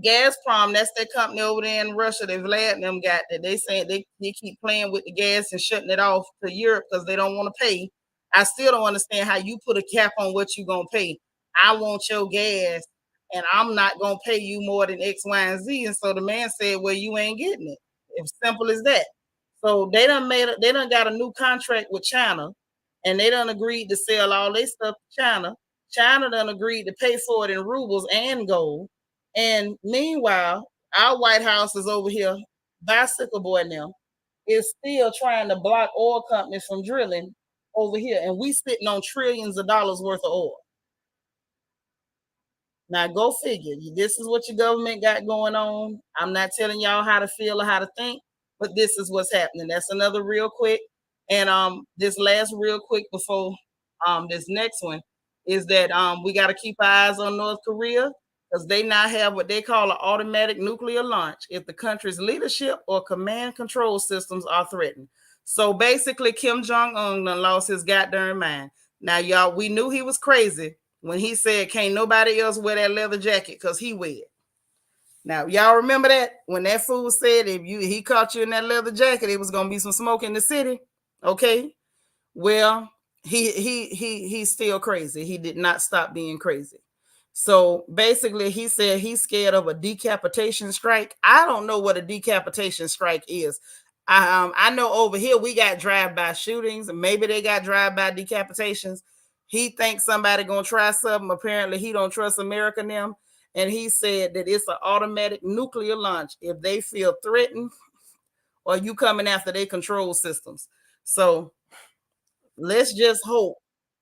Gazprom, that's that company over there in Russia that Vlad and them got that they saying they keep playing with the gas and shutting it off to Europe because they don't want to pay. I still don't understand how you put a cap on what you're gonna pay. I want your gas and I'm not gonna pay you more than X, Y, and Z. And so the man said, well, you ain't getting it. It's simple as that. So they done got a new contract with China and they done agreed to sell all their stuff to China. China done agreed to pay for it in rubles and gold. And meanwhile, our White House is over here, Bicycle Boy now, is still trying to block oil companies from drilling over here. And we sitting on trillions of dollars worth of oil. Now go figure. This is what your government got going on. I'm not telling y'all how to feel or how to think, but this is what's happening. That's another real quick. And this last real quick before this next one is that we got to keep our eyes on North Korea because they now have what they call an automatic nuclear launch if the country's leadership or command control systems are threatened. So basically, Kim Jong Un lost his goddamn mind. Now, y'all, we knew he was crazy when he said, "Can't nobody else wear that leather jacket because he wear it." Now, y'all remember that when that fool said if he caught you in that leather jacket, it was gonna be some smoke in the city. Okay, well, he's still crazy. He did not stop being crazy. So basically, he said he's scared of a decapitation strike. I don't know what a decapitation strike is. I know over here we got drive-by shootings, and maybe they got drive-by decapitations. He thinks somebody gonna try something. Apparently, he don't trust America now, and he said that it's an automatic nuclear launch if they feel threatened or you coming after their control systems. So let's just hope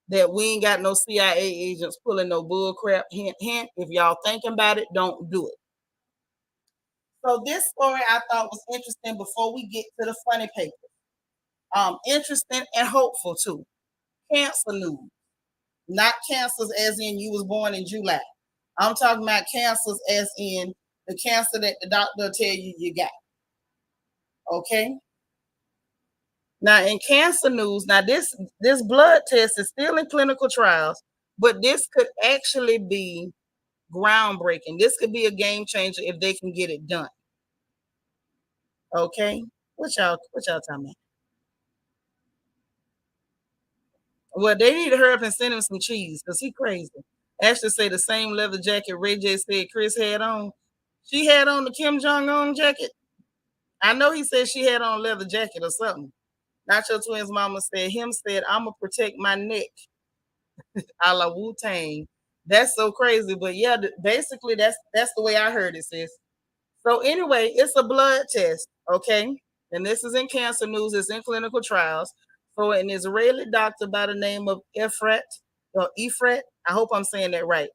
that we ain't got no CIA agents pulling no bull crap. Hint, hint. If y'all thinking about it, don't do it. So this story I thought was interesting before we get to the funny paper. Interesting and hopeful too. Cancer news. Not cancers as in you was born in July. I'm talking about cancers as in the cancer that the doctor tell you got. Okay. Now in cancer news, now this blood test is still in clinical trials, but this could actually be groundbreaking. This could be a game changer if they can get it done. Okay. What y'all talking about? Well, they need to hurry up and send him some cheese because he crazy. Ashley say the same leather jacket Ray J said Chris had on. She had on the Kim Jong Un jacket. I know he said she had on a leather jacket or something. Not your twins mama said him said I'ma protect my neck a la Wu Tang. That's so crazy. But yeah, basically that's the way I heard it, sis. So anyway, it's a blood test, okay? And this is in cancer news. It's in clinical trials. So an Israeli doctor by the name of Efrat, I hope I'm saying that right,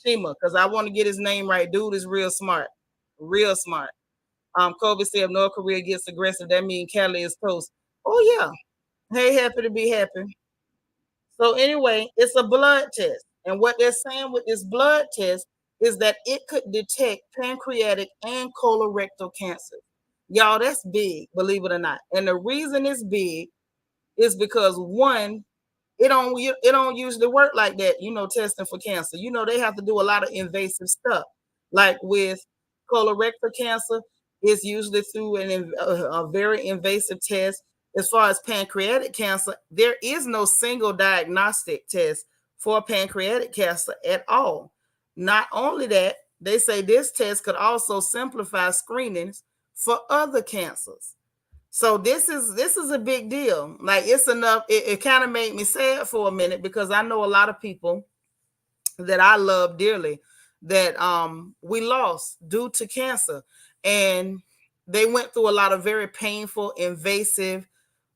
Shima, because I want to get his name right. Dude is real smart, real smart. Kobe said if North Korea gets aggressive, that means Cali is toast. Oh yeah, hey, happy to be happy. So anyway, it's a blood test. And what they're saying with this blood test is that it could detect pancreatic and colorectal cancer. Y'all, that's big, believe it or not. And the reason it's big is because one, it don't usually work like that, testing for cancer. They have to do a lot of invasive stuff. Like with colorectal cancer, it's usually through a very invasive test. As far as pancreatic cancer, there is no single diagnostic test for pancreatic cancer at all. Not only that, they say this test could also simplify screenings for other cancers. So this is a big deal. Like it's enough. It kind of made me sad for a minute because I know a lot of people that I love dearly that we lost due to cancer, and they went through a lot of very painful, invasive,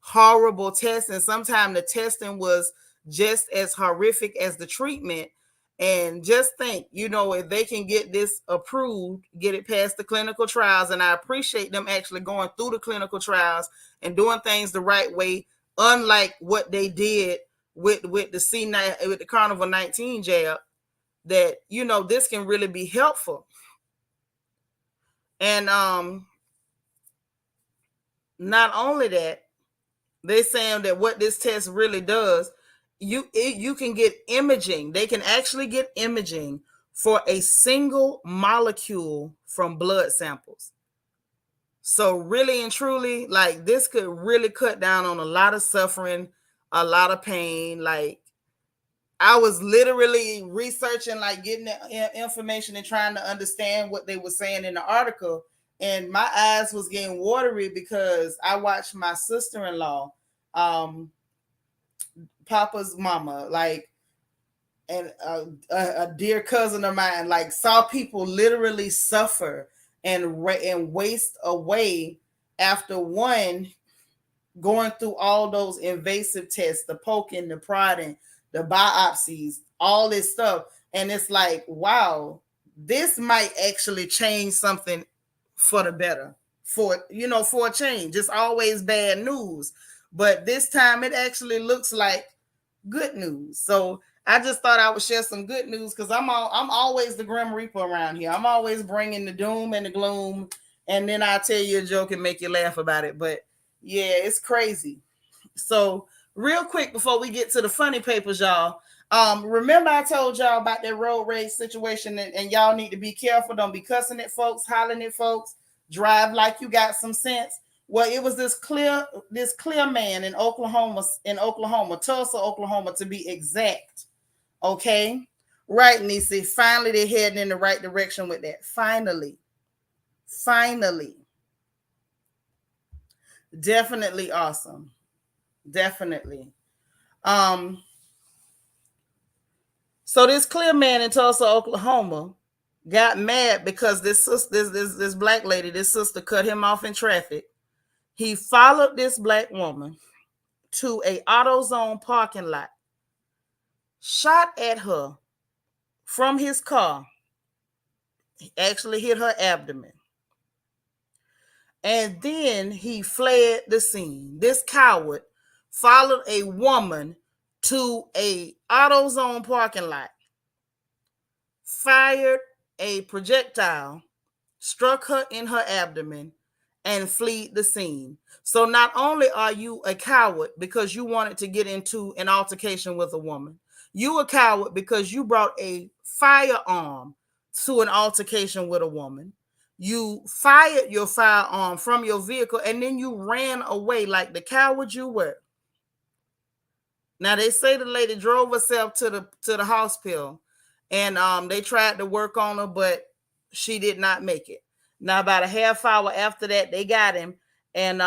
horrible tests, and sometimes the testing was just as horrific as the treatment. And just think, if they can get this approved, get it past the clinical trials, and I appreciate them actually going through the clinical trials and doing things the right way, unlike what they did with the C9 with the Carnival 19 jab, that this can really be helpful. And not only that, they're saying that what this test really does, you can get imaging. They can actually get imaging for a single molecule from blood samples. So really and truly, like, this could really cut down on a lot of suffering, a lot of pain. Like, I was literally researching, like, getting the information and trying to understand what they were saying in the article. And my eyes was getting watery because I watched my sister-in-law, Papa's mama, like, and a dear cousin of mine, like, saw people literally suffer and waste away after one going through all those invasive tests, the poking, the prodding, the biopsies, all this stuff. And it's like, wow, this might actually change something for the better, for a change. It's always bad news, but this time it actually looks like good news. So I just thought I would share some good news, because I'm always the grim reaper around here. I'm always bringing the doom and the gloom, and then I'll tell you a joke and make you laugh about it. But yeah, it's crazy. So real quick before we get to the funny papers, y'all, remember I told y'all about that road rage situation, and y'all need to be careful. Don't be cussing at folks, hollering at folks. Drive like you got some sense. Well, it was this clear man in Oklahoma, Tulsa, Oklahoma, to be exact. Okay, right, Nisi. Finally, they're heading in the right direction with that. Finally, definitely awesome. Definitely. So this clear man in Tulsa, Oklahoma, got mad because this black lady, this sister, cut him off in traffic. He followed this black woman to a AutoZone parking lot, shot at her from his car, actually hit her abdomen, and then he fled the scene. This coward followed a woman to a AutoZone parking lot, fired a projectile, struck her in her abdomen, and fled the scene. So not only are you a coward because you wanted to get into an altercation with a woman, you a coward because you brought a firearm to an altercation with a woman. You fired your firearm from your vehicle, and then you ran away like the coward you were. Now they say the lady drove herself to the hospital, and they tried to work on her, but she did not make it. Now about a half hour after that, they got him, and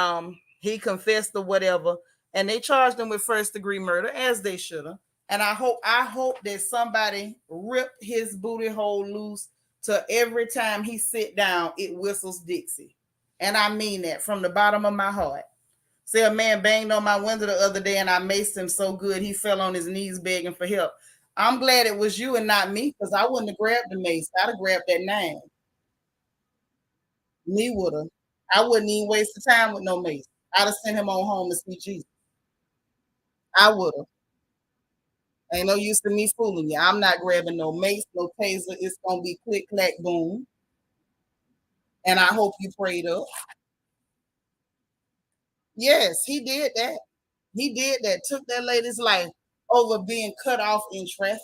he confessed or whatever, and they charged him with first-degree murder, as they should have. And I hope that somebody rip his booty hole loose to every time he sit down, it whistles Dixie. And I mean that from the bottom of my heart. Say a man banged on my window the other day and I maced him so good he fell on his knees begging for help. I'm glad it was you and not me, because I wouldn't have grabbed the mace. I'd have grabbed that 9. Me would have. I wouldn't even waste the time with no mace. I'd have sent him on home to see Jesus. I would have. Ain't no use to me fooling you. I'm not grabbing no mace, no taser. It's gonna be click, clack, boom. And I hope you prayed up. Yes, he did that. He did that. Took that lady's life over being cut off in traffic.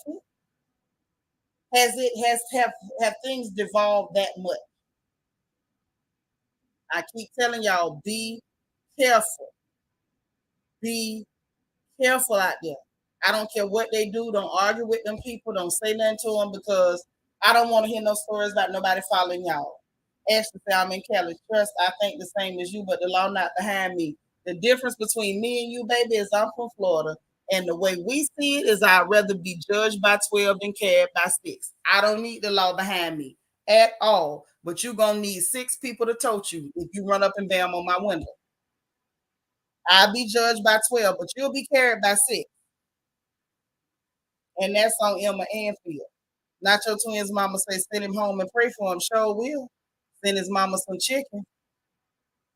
Have things devolved that much? I keep telling y'all, be careful. Be careful out there. I don't care what they do. Don't argue with them people. Don't say nothing to them, because I don't want to hear no stories about nobody following y'all. Ashley said, I'm in Cali. Trust, I think the same as you, but the law not behind me. The difference between me and you, baby, is I'm from Florida. And the way we see it is I'd rather be judged by 12 than carried by 6. I don't need the law behind me at all. But you're going to need 6 people to tote you if you run up and bam on my window. I'll be judged by 12, but you'll be carried by 6. And that's on Emma Anfield. Not your twins mama say send him home and pray for him. Sure will. Send his mama some chicken.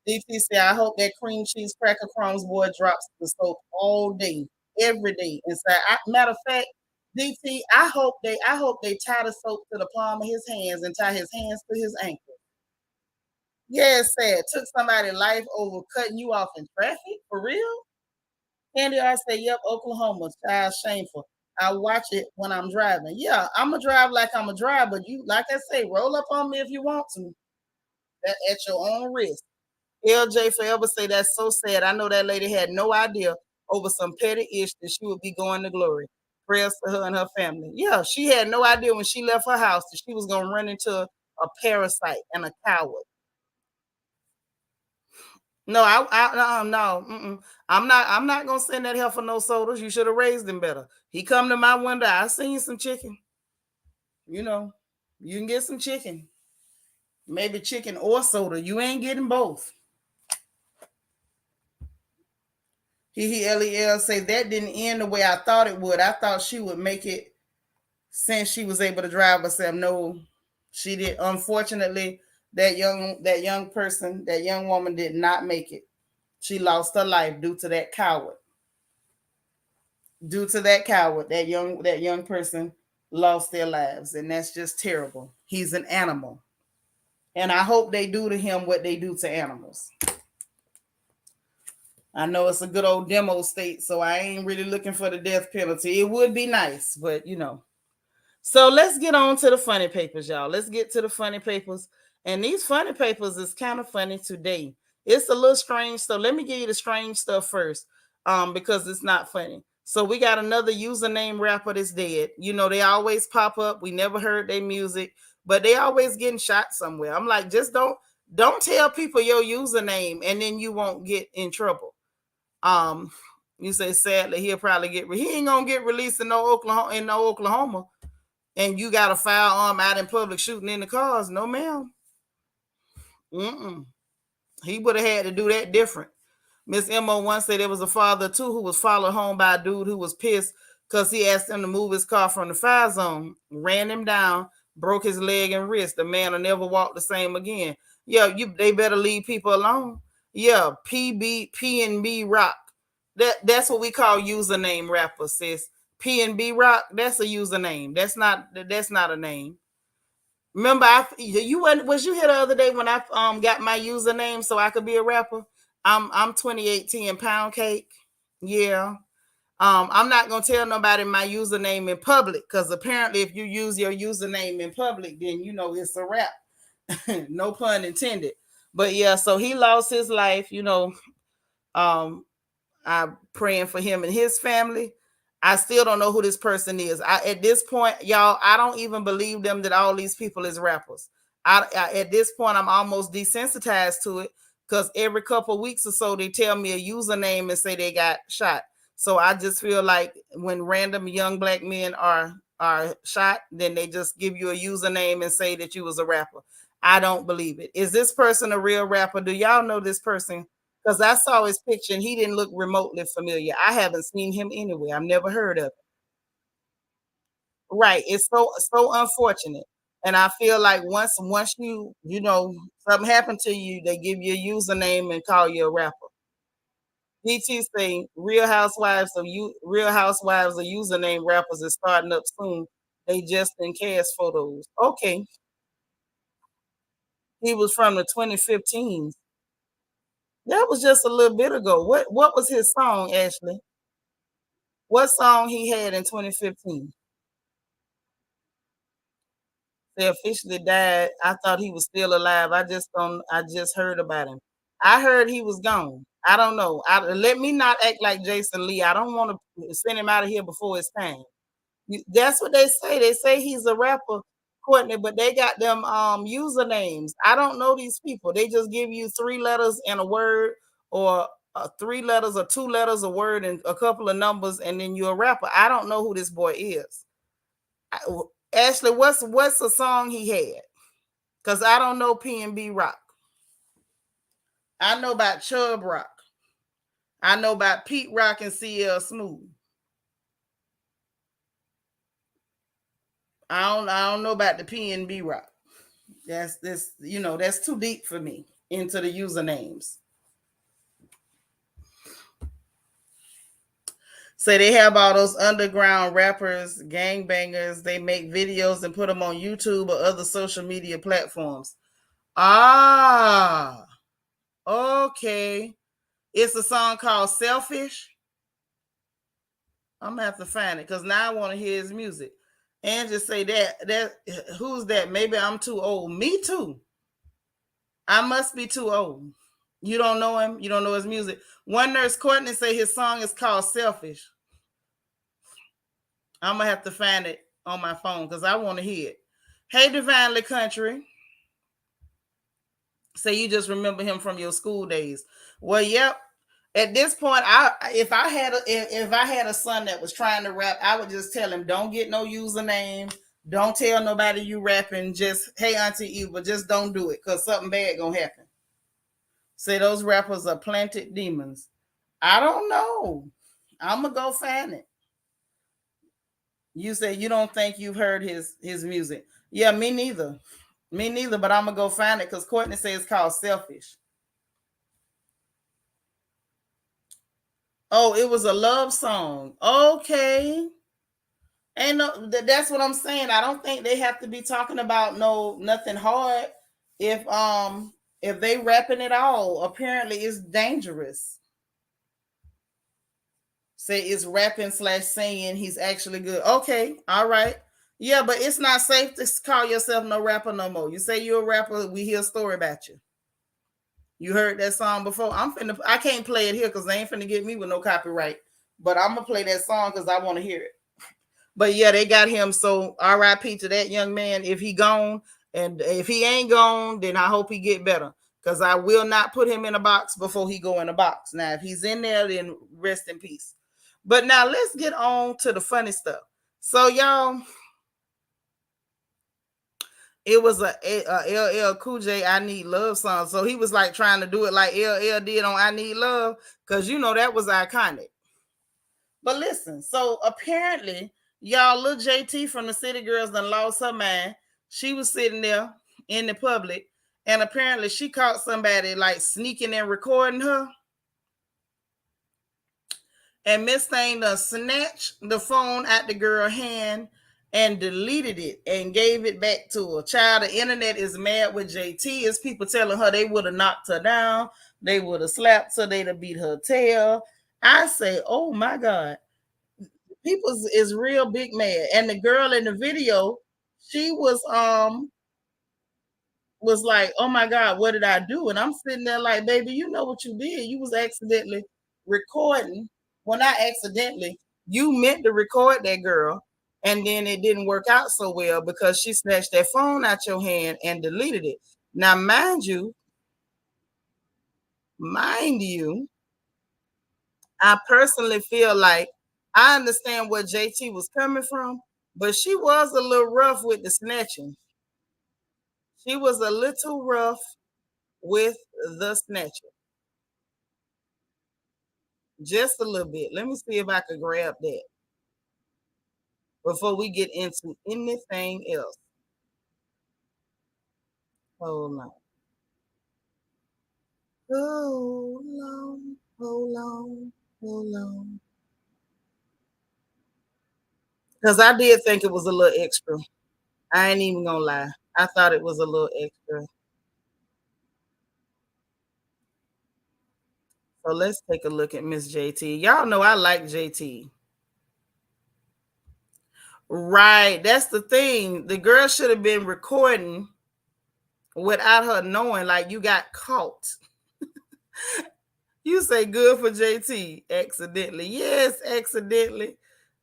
DT said, I hope that cream cheese cracker crumbs boy drops the soap all day, every day. Inside. Matter of fact, DT, I hope they tie the soap to the palm of his hands and tie his hands to his ankle. Yeah, it's sad. Took somebody's life over cutting you off in traffic? For real? Candy I say, yep, Oklahoma. Child shameful. I watch it when I'm driving. Yeah, I'm a drive like I'm a drive, but you, like I say, roll up on me if you want to. That at your own risk. LJ forever say that's so sad. I know that lady had no idea over some petty ish that she would be going to glory. Prayers for her and her family. Yeah, she had no idea when she left her house that she was gonna run into a parasite and a coward. No, no. I'm not gonna send that hell for no sodas. You should have raised him better. He come to my window. I seen some chicken. You know, you can get some chicken, maybe chicken or soda. You ain't getting both. Lel say that didn't end the way I thought it would. I thought she would make it since she was able to drive herself. No, she did. Unfortunately, that young woman did not make it. She lost her life due to that coward. Due to that coward, that young person lost their lives, and that's just terrible. He's an animal, and I hope they do to him what they do to animals. I know it's a good old demo state, so I ain't really looking for the death penalty. It would be nice, but you know. So let's get on to the funny papers, y'all. Let's get to the funny papers. And these funny papers is kind of funny today. It's a little strange. So let me give you the strange stuff first, because it's not funny. So we got another username rapper that's dead. You know, they always pop up. We never heard their music, but they always getting shot somewhere. I'm like, just don't tell people your username and then you won't get in trouble. Um, you say sadly he'll probably he ain't gonna get released in no Oklahoma, and you got a firearm out in public shooting in the cars. No, ma'am. Mm-mm. He would have had to do that different. Miss Mo once said there was a father too who was followed home by a dude who was pissed because he asked him to move his car from the fire zone, ran him down, broke his leg and wrist. The man will never walk the same again. Yeah, they better leave people alone. Yeah, P&B Rock. That's what we call username rappers, sis. P&B Rock, that's a username. That's not a name. Remember, was you here the other day when I got my username so I could be a rapper? I'm 2018 pound cake. Yeah. I'm not gonna tell nobody my username in public because apparently if you use your username in public, then you know it's a rap. No pun intended. But yeah, so he lost his life, um I'm praying for him and his family. I still don't know who this person is. At this point, y'all, I don't even believe them that all these people is rappers. At this point, I'm almost desensitized to it because every couple of weeks or so, they tell me a username and say they got shot. So I just feel like when random young black men are shot, then they just give you a username and say that you was a rapper. I don't believe it. Is this person a real rapper? Do y'all know this person? Because I saw his picture and he didn't look remotely familiar. I haven't seen him anywhere. I've never heard of him. Right. It's so unfortunate. And I feel like once something happened to you, they give you a username and call you a rapper. DT say Real Housewives of username rappers is starting up soon. They just in cast photos. Okay. He was from the 2015s. That was just a little bit ago. What was his song, Ashley? What song he had in 2015? They officially died. I thought he was still alive. I just heard about him. I heard he was gone. I don't know. Let me not act like Jason Lee. I don't want to send him out of here before his time. That's what they say. They say he's a rapper, Courtney, but they got them usernames. I don't know these people. They just give you 3 letters and a word, or 3 letters or 2 letters, a word, and a couple of numbers, and then you're a rapper. I don't know who this boy is. I, Ashley, what's the song he had? Because I don't know P&B Rock. I know about Chub Rock. I know about Pete Rock and CL Smooth. I don't know about the PNB rock. That's this, that's too deep for me into the usernames. So they have all those underground rappers, gangbangers. They make videos and put them on YouTube or other social media platforms. Ah, okay. It's a song called Selfish. I'm gonna have to find it because now I want to hear his music. And just say that who's that? Maybe I'm too old. Me too. I must be too old. You don't know him. You don't know his music. One nurse Courtney say his song is called Selfish. I'm gonna have to find it on my phone because I want to hear it. Hey, Divinely Country. Say you just remember him from your school days. Well, yep. At this point, if I had a son that was trying to rap, I would just tell him, don't get no username. Don't tell nobody you rapping. Just, hey, Auntie Eva, just don't do it because something bad gonna happen. Say those rappers are planted demons. I don't know. I'm gonna go find it. You say you don't think you've heard his music. Yeah, me neither. Me neither, but I'm gonna go find it because Courtney says it's called Selfish. Oh, it was a love song. Okay. And no, that's what I'm saying. I don't think they have to be talking about nothing hard. If they rapping it all, apparently it's dangerous. Say it's rapping slash singing. He's actually good. Okay, all right. Yeah, but it's not safe to call yourself no rapper no more. You say you're a rapper, we hear a story about you. You heard that song before. I can't play it here because they ain't finna get me with no copyright. But I'm gonna play that song because I want to hear it. But yeah, they got him. So R.I.P. to that young man. If he gone, and if he ain't gone, then I hope he get better. Because I will not put him in a box before he go in a box. Now, if he's in there, then rest in peace. But now let's get on to the funny stuff. So y'all, it was a LL Cool J I Need Love song. So he was like trying to do it like LL did on I Need Love, because that was iconic. But listen, so apparently, y'all, little JT from the City Girls done lost her mind. She was sitting there in the public, and apparently she caught somebody like sneaking and recording her. And Miss Thing done snatched the phone out the girl's hand and deleted it and gave it back to her. Child, the internet is mad with JT. It's people telling her they would have knocked her down, they would have slapped her, they'd have beat her tail. I say, oh my God. People is real big mad. And the girl in the video, she was like, oh my God, what did I do? And I'm sitting there like, baby, you know what you did. You was accidentally recording. Well, not accidentally. You meant to record that girl, and then it didn't work out so well because she snatched that phone out your hand and deleted it. Now, mind you, I personally feel like I understand where JT was coming from, but she was a little rough with the snatching. She was a little rough with the snatching. Just a little bit. Let me see if I could grab that before we get into anything else. Hold on. Hold on. Hold on. Hold on. Because I did think it was a little extra. I ain't even gonna lie. I thought it was a little extra. So let's take a look at Miss JT. Y'all know I like JT. Right. That's the thing. The girl should have been recording without her knowing, like you got caught. You say good for JT accidentally. Yes, accidentally.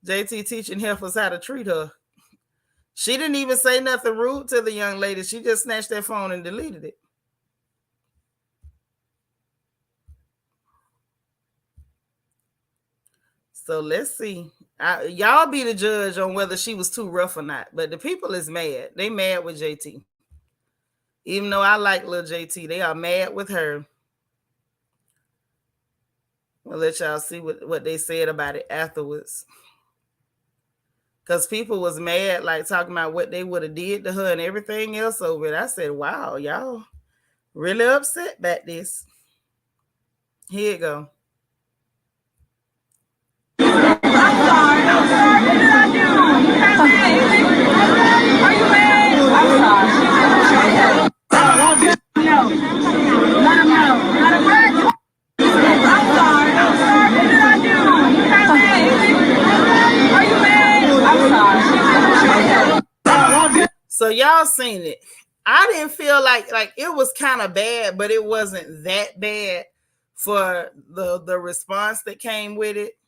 JT teaching heifers how to treat her. She didn't even say nothing rude to the young lady. She just snatched that phone and deleted it. So let's see. Y'all be the judge on whether she was too rough or not. But the people is mad. They mad with JT. Even though I like little JT, they are mad with her. We'll let y'all see what they said about it afterwards. because people was mad, like talking about what they would have did to her and everything else over it. I said, wow, y'all really upset about this. Here you go. So y'all seen it. I didn't feel like it was kind of bad, but it wasn't that bad for the response that came with it.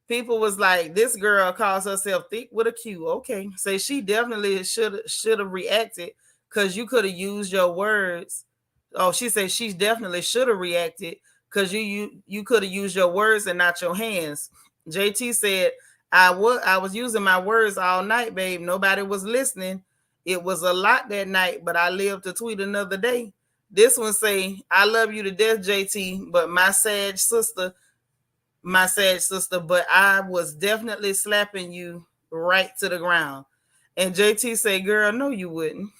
People was like, this girl calls herself thick with a Q. Okay. Say she definitely should have reacted because you could have used your words. Oh, she said she definitely should have reacted because you could have used your words and not your hands. JT said, I was using my words all night, babe. Nobody was listening. It was a lot that night, but I lived to tweet another day. This one say, I love you to death, JT, but my sad sister, but I was definitely slapping you right to the ground. And JT say, girl, no, you wouldn't.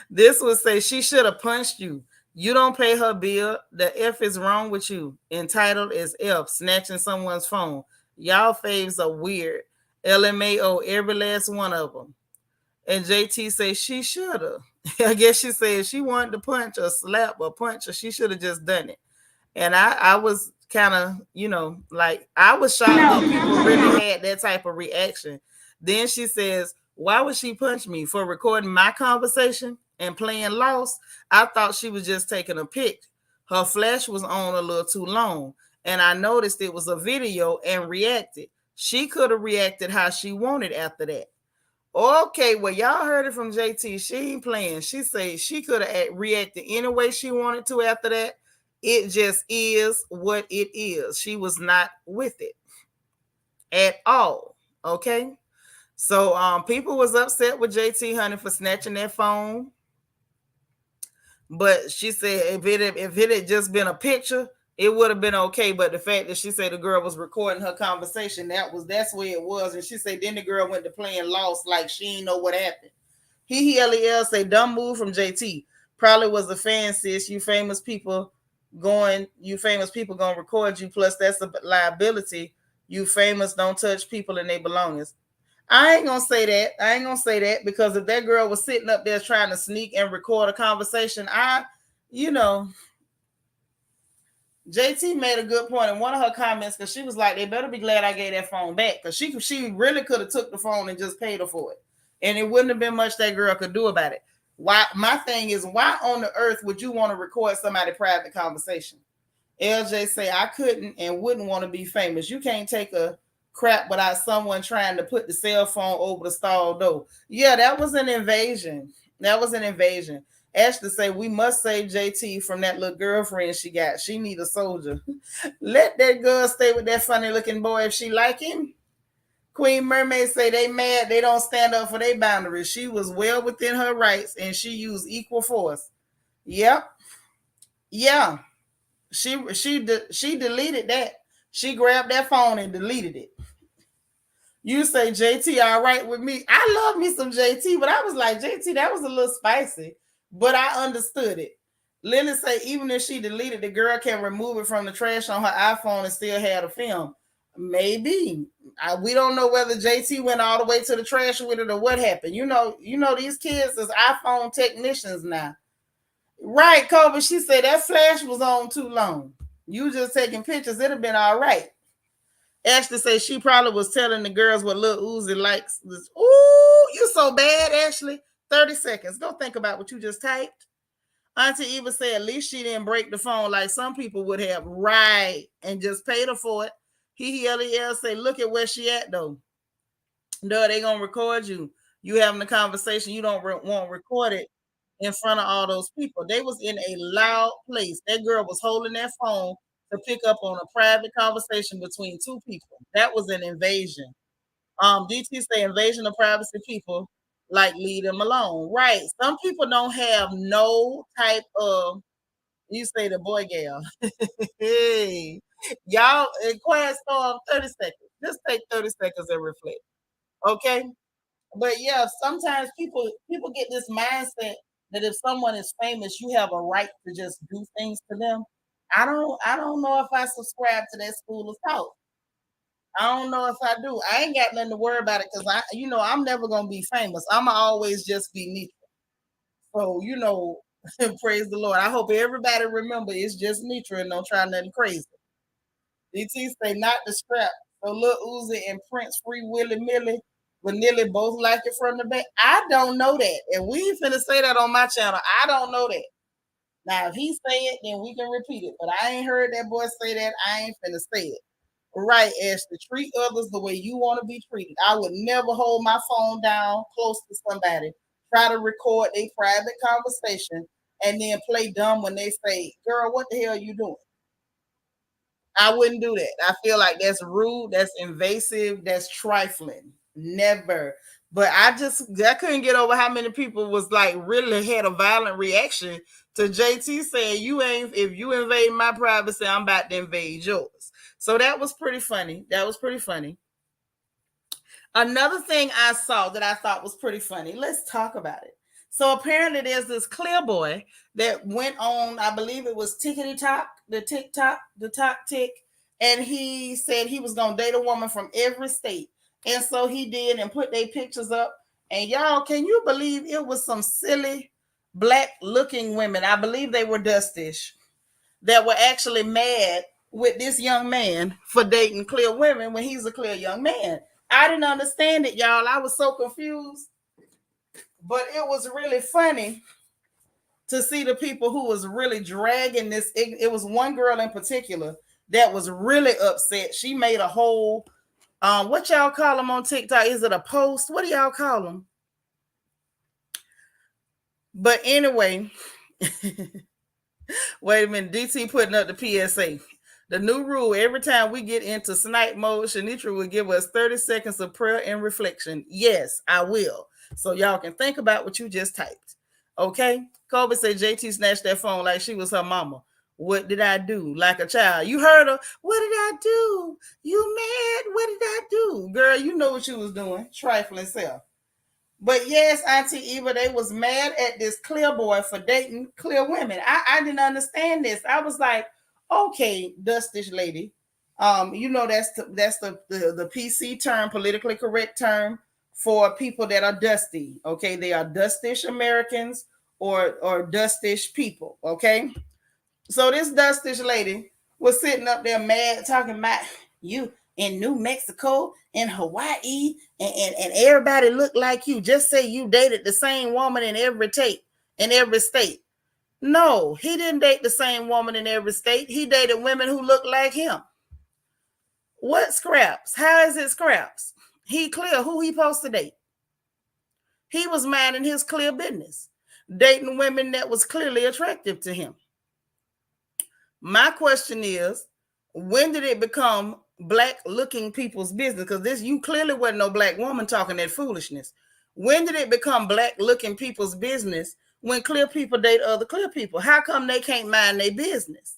This would say she should have punched you. You don't pay her bill. The F is wrong with you. Entitled is F, snatching someone's phone. Y'all faves are weird. LMAO, every last one of them. And JT say she should have. I guess she said she wanted to punch or slap or punch, or she should have just done it. And I was kind of, like I was shocked that people really had that type of reaction. Then she says, why would she punch me? For recording my conversation and playing lost? I thought she was just taking a pic. Her flash was on a little too long. And I noticed it was a video and reacted. She could have reacted how she wanted after that. Okay, well, y'all heard it from JT. She ain't playing. She said she could have reacted any way she wanted to after that. It just is what it is. She was not with it at all. Okay. So people was upset with JT Honey for snatching that phone. But she said if it had just been a picture, it would have been okay. But the fact that she said the girl was recording her conversation, that's where it was. And she said then the girl went to playing lost like she didn't know what happened. Lel say dumb move from JT. Probably was a fan, sis. You famous people gonna record you. Plus that's a liability. You famous don't touch people and their belongings. I ain't gonna say that because if that girl was sitting up there trying to sneak and record a conversation, you know, JT made a good point in one of her comments because she was like, they better be glad I gave that phone back because she really could have took the phone and just paid her for it. And it wouldn't have been much that girl could do about it. Why? My thing is, why on the earth would you want to record somebody's private conversation? LJ say, I couldn't and wouldn't want to be famous. You can't take a crap without someone trying to put the cell phone over the stall door. Yeah, that was an invasion. Ashley say, we must save JT from that little girlfriend she got. She need a soldier. Let that girl stay with that funny looking boy if she like him. Queen Mermaid say they mad they don't stand up for their boundaries. She was well within her rights and she used equal force. Yep. Yeah. She deleted that. She grabbed that phone and deleted it. You say JT all right with me. I love me some JT, but I was like, JT, that was a little spicy. But I understood it. Lily say even if she deleted, the girl can remove it from the trash on her iPhone and still have the film. Maybe. We don't know whether JT went all the way to the trash with it or what happened. You know, these kids is iPhone technicians now. Right, Kobe. She said that flash was on too long. You just taking pictures, it'd have been all right. Ashley says she probably was telling the girls what Lil Uzi likes. Ooh, you so bad, Ashley. 30 seconds. Go think about what you just typed. Auntie Eva said at least she didn't break the phone like some people would have. Right. And just paid her for it. Lel say, look at where she at though. No, they gonna record you. You having a conversation. You don't want record it in front of all those people. They was in a loud place. That girl was holding that phone to pick up on a private conversation between two people. That was an invasion. DT say invasion of privacy people, like leave them alone. Right. Some people don't have no type of, you say the boy gal. Hey. Y'all, in quiet storm, 30 seconds. Just take 30 seconds and reflect. Okay. But yeah, sometimes people get this mindset that if someone is famous, you have a right to just do things to them. I don't know if I subscribe to that school of thought. I don't know if I do. I ain't got nothing to worry about it because I'm never gonna be famous. I'ma always just be me. So, praise the Lord. I hope everybody remember it's just Nitra and don't try nothing crazy. DT say not the scrap. So Lil Uzi and Prince Free Willy Millie with Nilly both like it from the back. I don't know that. And we ain't finna say that on my channel. I don't know that. Now, if he say it, then we can repeat it. But I ain't heard that boy say that. I ain't finna say it. Right, Ashley. Treat others the way you want to be treated. I would never hold my phone down close to somebody, try to record a private conversation, and then play dumb when they say, girl, what the hell are you doing? I wouldn't do that. I feel like that's rude, that's invasive, that's trifling. Never. But I couldn't get over how many people was like really had a violent reaction to JT saying you ain't if you invade my privacy, I'm about to invade yours. So that was pretty funny. That was pretty funny. Another thing I saw that I thought was pretty funny. Let's talk about it. So apparently there's this clear boy that went on, I believe it was Tickety Talk, the TikTok, the Talk Tick, and he said he was gonna date a woman from every state. And so he did and put their pictures up. And y'all, can you believe it was some silly black looking women? I believe they were Dustish that were actually mad with this young man for dating clear women when he's a clear young man. I didn't understand it, y'all. I was so confused. But it was really funny to see the people who was really dragging this. It was one girl in particular that was really upset. She made a whole what y'all call them on TikTok? Is it a post? What do y'all call them? But anyway, wait a minute. DT putting up the PSA. The new rule, every time we get into snipe mode, Shanitra will give us 30 seconds of prayer and reflection. Yes, I will. So y'all can think about what you just typed. Okay? Kobe said JT snatched that phone like she was her mama. What did I do? Like a child. You heard her. What did I do? You mad? What did I do? Girl, you know what you was doing. Trifling self. But yes, Auntie Eva, they was mad at this clear boy for dating clear women. I didn't understand this. I was like, okay, dustish lady. That's the PC term, politically correct term for people that are dusty. Okay, they are dustish Americans or dustish people. Okay, so this dustish lady was sitting up there mad, talking about you in New Mexico and Hawaii, and everybody looked like you. Just say you dated the same woman in every state. No, he didn't date the same woman in every state. He dated women who looked like him. What scraps? How is it scraps? He clear who he supposed to date. He was minding his clear business, dating women that was clearly attractive to him. My question is, when did it become black looking people's business? Because this, you clearly wasn't no black woman talking that foolishness. When did it become black looking people's business when clear people date other clear people? How come they can't mind their business?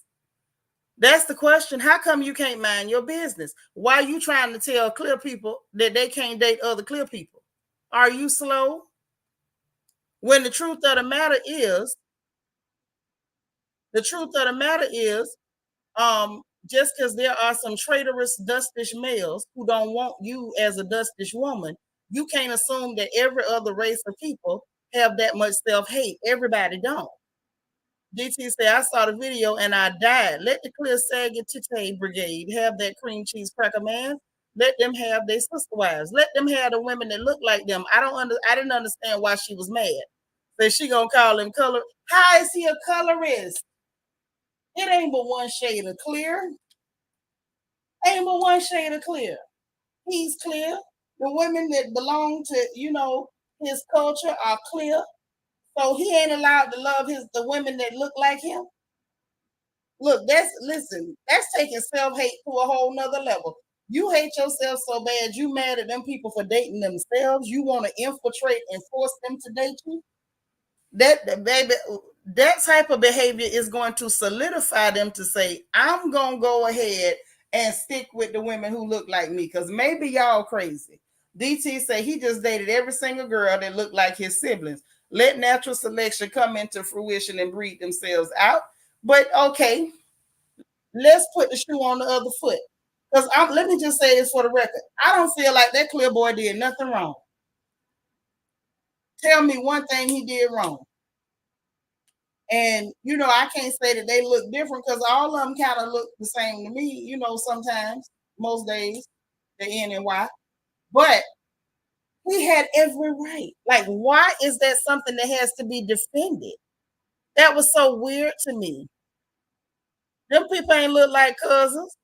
That's the question. How come you can't mind your business? Why are you trying to tell clear people that they can't date other clear people? Are you slow? When the truth of the matter is, the truth of the matter is, just because there are some traitorous dustish males who don't want you as a dustish woman, you can't assume that every other race of people have that much self-hate. Everybody don't. DT said, I saw the video and I died. Let the clear Sagittarian Brigade have that cream cheese cracker, man. Let them have their sister wives. Let them have the women that look like them. I didn't understand why she was mad. But she gonna call him color. How is he a colorist? It ain't but one shade of clear. Ain't but one shade of clear. He's clear. The women that belong to, his culture are clear. So he ain't allowed to love the women that look like him. Look, that's taking self-hate to a whole nother level. You hate yourself so bad, you mad at them people for dating themselves. You want to infiltrate and force them to date you. That baby, that type of behavior is going to solidify them to say, I'm going to go ahead and stick with the women who look like me, because maybe y'all crazy. DT say he just dated every single girl that looked like his siblings. Let natural selection come into fruition and breed themselves out. But okay, let's put the shoe on the other foot. Because let me just say this for the record. I don't feel like that clear boy did nothing wrong. Tell me one thing he did wrong. And I can't say that they look different because all of them kind of look the same to me, sometimes, most days, the N and Y. But he had every right. Like, why is that something that has to be defended? That was so weird to me. Them people ain't look like cousins,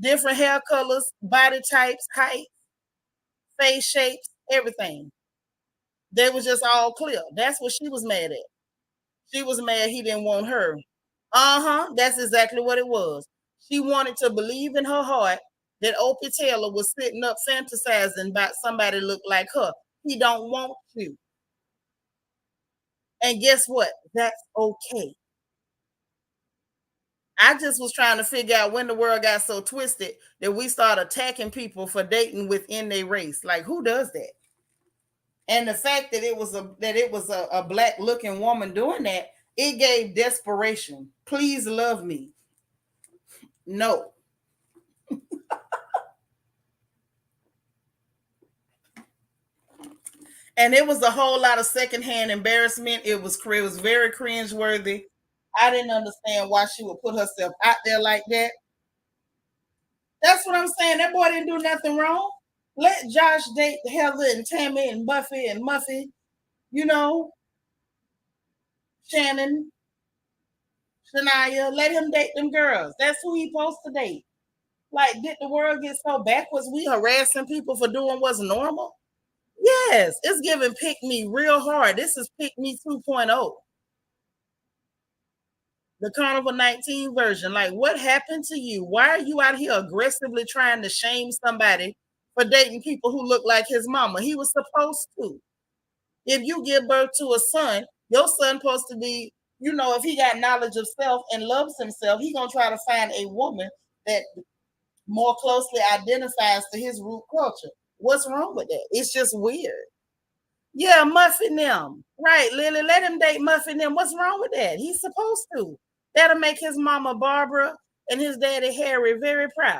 different hair colors, body types, height, face shapes, everything. They was just all clear. That's what she was mad at. She was mad he didn't want her. Uh-huh. That's exactly what it was. She wanted to believe in her heart that Opie Taylor was sitting up fantasizing about somebody looked like her. He don't want to. And guess what? That's okay. I just was trying to figure out when the world got so twisted that we start attacking people for dating within their race. Like, who does that? And the fact that it was a black looking woman doing that, it gave desperation. Please love me. No. And it was a whole lot of secondhand embarrassment. It was very cringeworthy. I didn't understand why she would put herself out there like that. That's what I'm saying. That boy didn't do nothing wrong. Let Josh date Heather and Tammy and Buffy and Muffy, you know, Shannon, Shania. Let him date them girls. That's who he supposed to date. Like, did the world get so backwards? We harassing people for doing what's normal? Yes, it's giving pick me real hard. This is pick me 2.0. The Carnival 19 version. Like, what happened to you? Why are you out here aggressively trying to shame somebody for dating people who look like his mama? He was supposed to. If you give birth to a son, your son supposed to be, if he got knowledge of self and loves himself, he gonna try to find a woman that more closely identifies to his root culture. What's wrong with that? It's just weird. Yeah, Muffin them. Right, Lily, let him date Muffin them. What's wrong with that? He's supposed to. That'll make his mama Barbara and his daddy Harry very proud.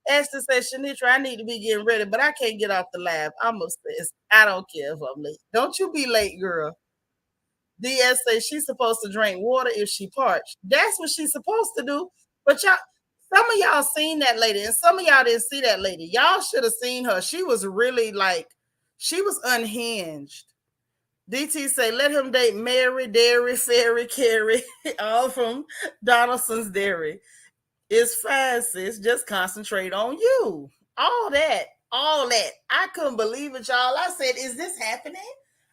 Esther says, Shanitra, I need to be getting ready, but I can't get off the live. I'm obsessed. I don't care if I'm late. Don't you be late, girl. DS says she's supposed to drink water if she parched. That's what she's supposed to do. But some of y'all seen that lady, and some of y'all didn't see that lady. Y'all should have seen her. She was really she was unhinged. DT say, let him date Mary, Dairy, Fairy, Carrie, all from Donaldson's Dairy. It's fine, sis. Just concentrate on you. All that. All that. I couldn't believe it, y'all. I said, is this happening?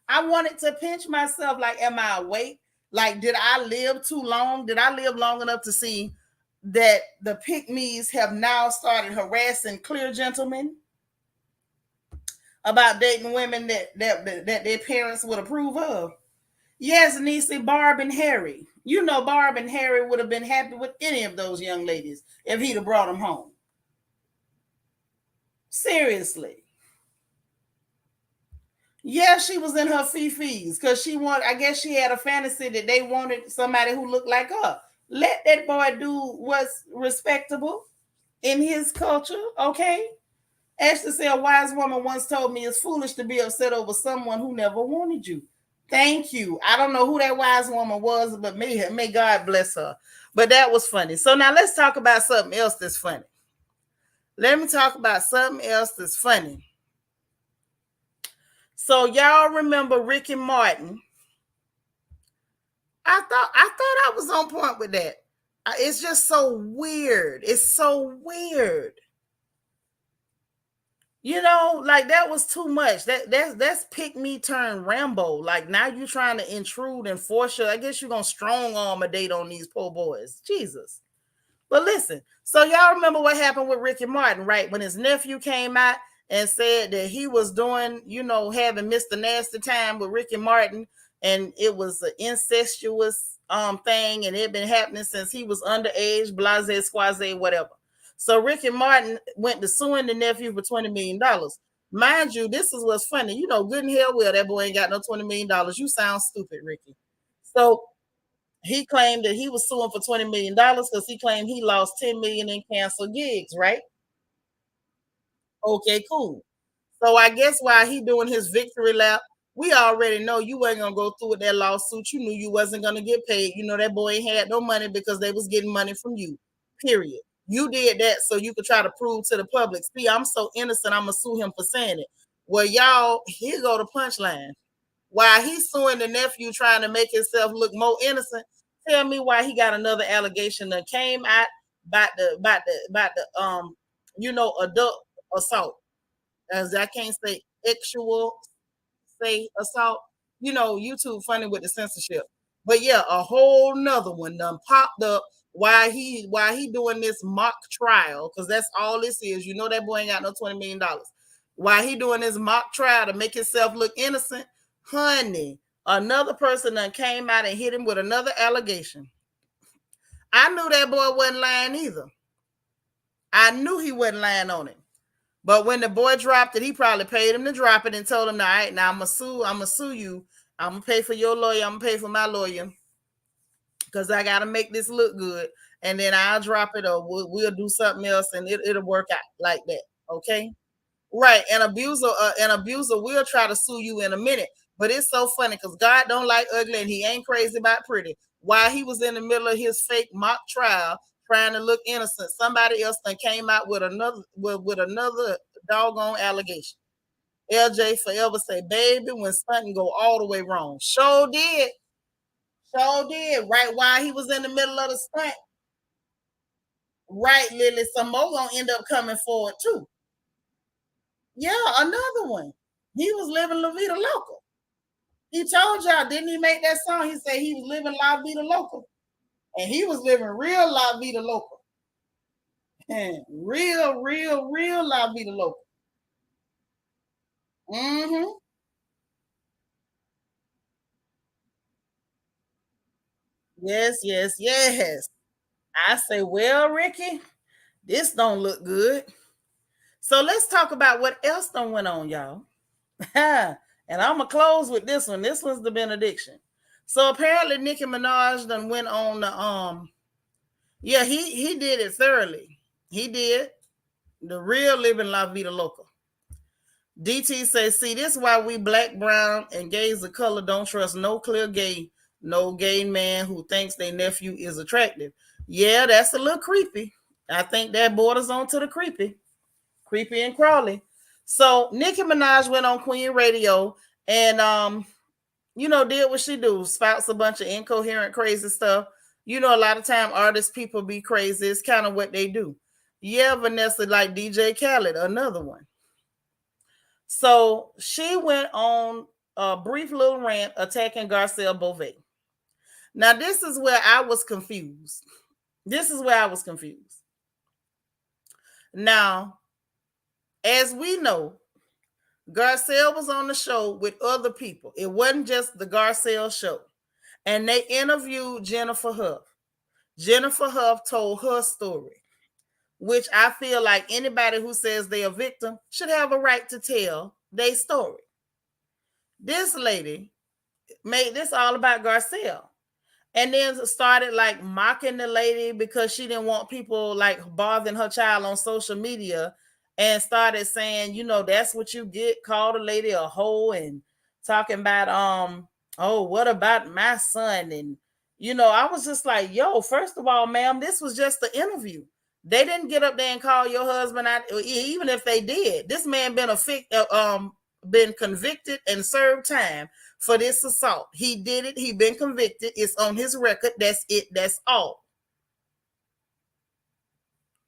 I wanted to pinch myself. Like, am I awake? Like, did I live too long? Did I live long enough to see that the pick-me's have now started harassing clear gentlemen about dating women that their parents would approve of? Yes, Nisi, Barb and Harry. Barb and Harry would have been happy with any of those young ladies if he'd have brought them home. Seriously. Yeah, she was in her fifis because I guess she had a fantasy that they wanted somebody who looked like her. Let that boy do what's respectable in his culture, okay? Ashley said, a wise woman once told me it's foolish to be upset over someone who never wanted you. Thank you. I don't know who that wise woman was, but may God bless her. But that was funny. So now let's talk about something else that's funny. Let me talk about something else that's funny. So y'all remember Ricky Martin? I thought I was on point with that. It's just so weird. It's so weird. Like that was too much. That's pick me turn Rambo. Like now you trying to intrude and force you. I guess you're gonna strong arm a date on these poor boys. Jesus. But listen, so y'all remember what happened with Ricky Martin, right? When his nephew came out and said that he was doing, having Mr. Nasty time with Ricky Martin, and it was an incestuous thing, and it had been happening since he was underage, blase, squaze, whatever. So Ricky Martin went to suing the nephew for $20 million. Mind you, this is what's funny. You know, good and hell well that boy ain't got no $20 million. You sound stupid, Ricky. So he claimed that he was suing for $20 million because he claimed he lost 10 million in canceled gigs, right? Okay, cool. So I guess while he doing his victory lap, we already know you wasn't gonna go through with that lawsuit. You knew you wasn't gonna get paid. You know that boy ain't had no money because they was getting money from you. Period. You did that so you could try to prove to the public. See, I'm so innocent. I'm gonna sue him for saying it. Well, y'all, here go the punchline. While he's suing the nephew, trying to make himself look more innocent, tell me why he got another allegation that came out about the adult assault, as I can't say actual say assault. You know, YouTube funny with the censorship. But yeah, a whole nother one done popped up why he doing this mock trial, because that's all this is. You know that boy ain't got no $20 million. Why he doing this mock trial to make himself look innocent? Honey, another person done came out and hit him with another allegation. I knew that boy wasn't lying either. I knew he wasn't lying on it. But when the boy dropped it, he probably paid him to drop it and told him, all right, now I'm gonna sue you. I'm gonna pay for your lawyer, I'm gonna pay for my lawyer, because I gotta make this look good. And then I'll drop it, or we'll do something else, and it'll work out like that. Okay. Right. An abuser will try to sue you in a minute. But it's so funny because God don't like ugly and he ain't crazy about pretty. While he was in the middle of his fake mock trial, trying to look innocent, somebody else then came out with another doggone allegation. LJ forever say, baby, when something go all the way wrong. Sure did. Sure did. Right while he was in the middle of the stunt. Right, Lily. Some more gonna end up coming forward too. Yeah, another one. He was living La Vida Loca. He told y'all, didn't he make that song? He said he was living La Vida Loca. And he was living real La Vida Loca. real La Vida Loca. Mm-hmm. Yes, yes, yes. I say, well, Ricky, this don't look good. So let's talk about what else done went on, y'all. And I'm gonna close with this one. This one's the benediction. So apparently Nicki Minaj done went on the yeah, he did it thoroughly. He did the real living La Vida Loca. DT says, see, this is why we black, brown, and gays of color don't trust no gay man who thinks their nephew is attractive. Yeah, that's a little creepy. I think that borders on to the creepy and crawly. So Nicki Minaj went on Queen Radio and did what she do, spouts a bunch of incoherent, crazy stuff. You know, a lot of time artists, people be crazy. It's kind of what they do. Yeah, Vanessa, like DJ Khaled, another one. So she went on a brief little rant attacking Garcelle Beauvais. Now, this is where I was confused. Now, as we know, Garcelle was on the show with other people. It wasn't just the Garcelle show. And they interviewed Jennifer Huff. Jennifer Huff told her story, which I feel like anybody who says they're a victim should have a right to tell their story. This lady made this all about Garcelle. And then started like mocking the lady because she didn't want people like bothering her child on social media, and started saying, that's what you get, called a lady a hoe, and talking about oh, what about my son? And I was just like, yo, first of all, ma'am, this was just the interview. They didn't get up there and call your husband out. Even if they did, this man been convicted and served time for this assault. He did it. He been convicted. It's on his record. That's it. That's all.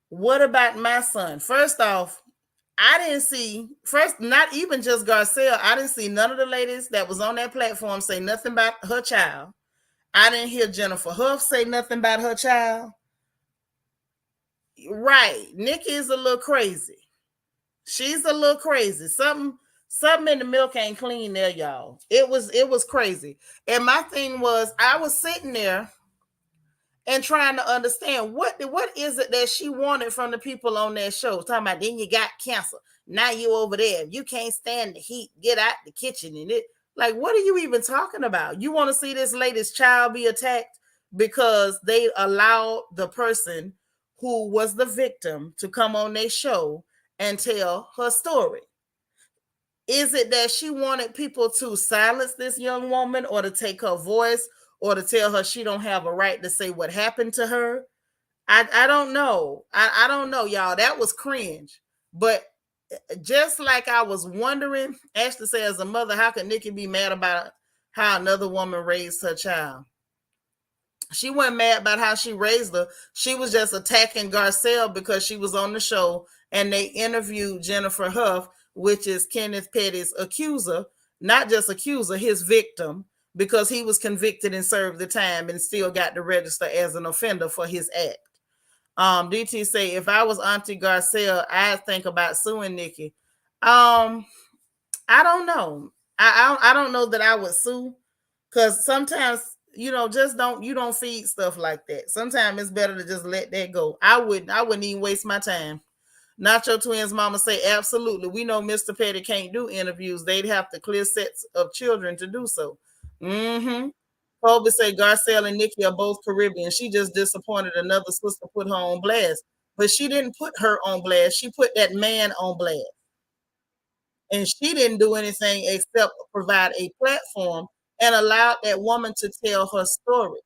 What about my son? First off, I didn't see, not even just Garcelle, I didn't see none of the ladies that was on that platform say nothing about her child. I didn't hear Jennifer Huff say nothing about her child. Right. Nikki is a little crazy. She's a little crazy. Something in the milk ain't clean there, y'all. It was crazy. And my thing was, I was sitting there and trying to understand what is it that she wanted from the people on that show. Talking about, then you got cancer. Now you over there. You can't stand the heat. Get out the kitchen. And it, like, what are you even talking about? You want to see this lady's child be attacked because they allowed the person who was the victim to come on their show and tell her story. Is it that she wanted people to silence this young woman, or to take her voice, or to tell her she don't have a right to say what happened to her? I don't know. I don't know, y'all. That was cringe. But just like I was wondering, Ashley says, as a mother, how could Nikki be mad about how another woman raised her child? She wasn't mad about how she raised her. She was just attacking Garcelle because she was on the show and they interviewed Jennifer Huff, which is Kenneth Petty's accuser, not just accuser, his victim, because he was convicted and served the time and still got to register as an offender for his act. DT say, if I was Auntie Garcelle, I'd think about suing Nikki. I don't know. I don't know that I would sue, because sometimes, just don't feed stuff like that. Sometimes it's better to just let that go. I wouldn't even waste my time. Nacho Twins mama say, absolutely. We know Mr. Petty can't do interviews. They'd have to clear sets of children to do so. Mm-hmm. Colby say Garcelle and Nikki are both Caribbean. She just disappointed another sister put her on blast. But she didn't put her on blast. She put that man on blast. And she didn't do anything except provide a platform and allowed that woman to tell her story.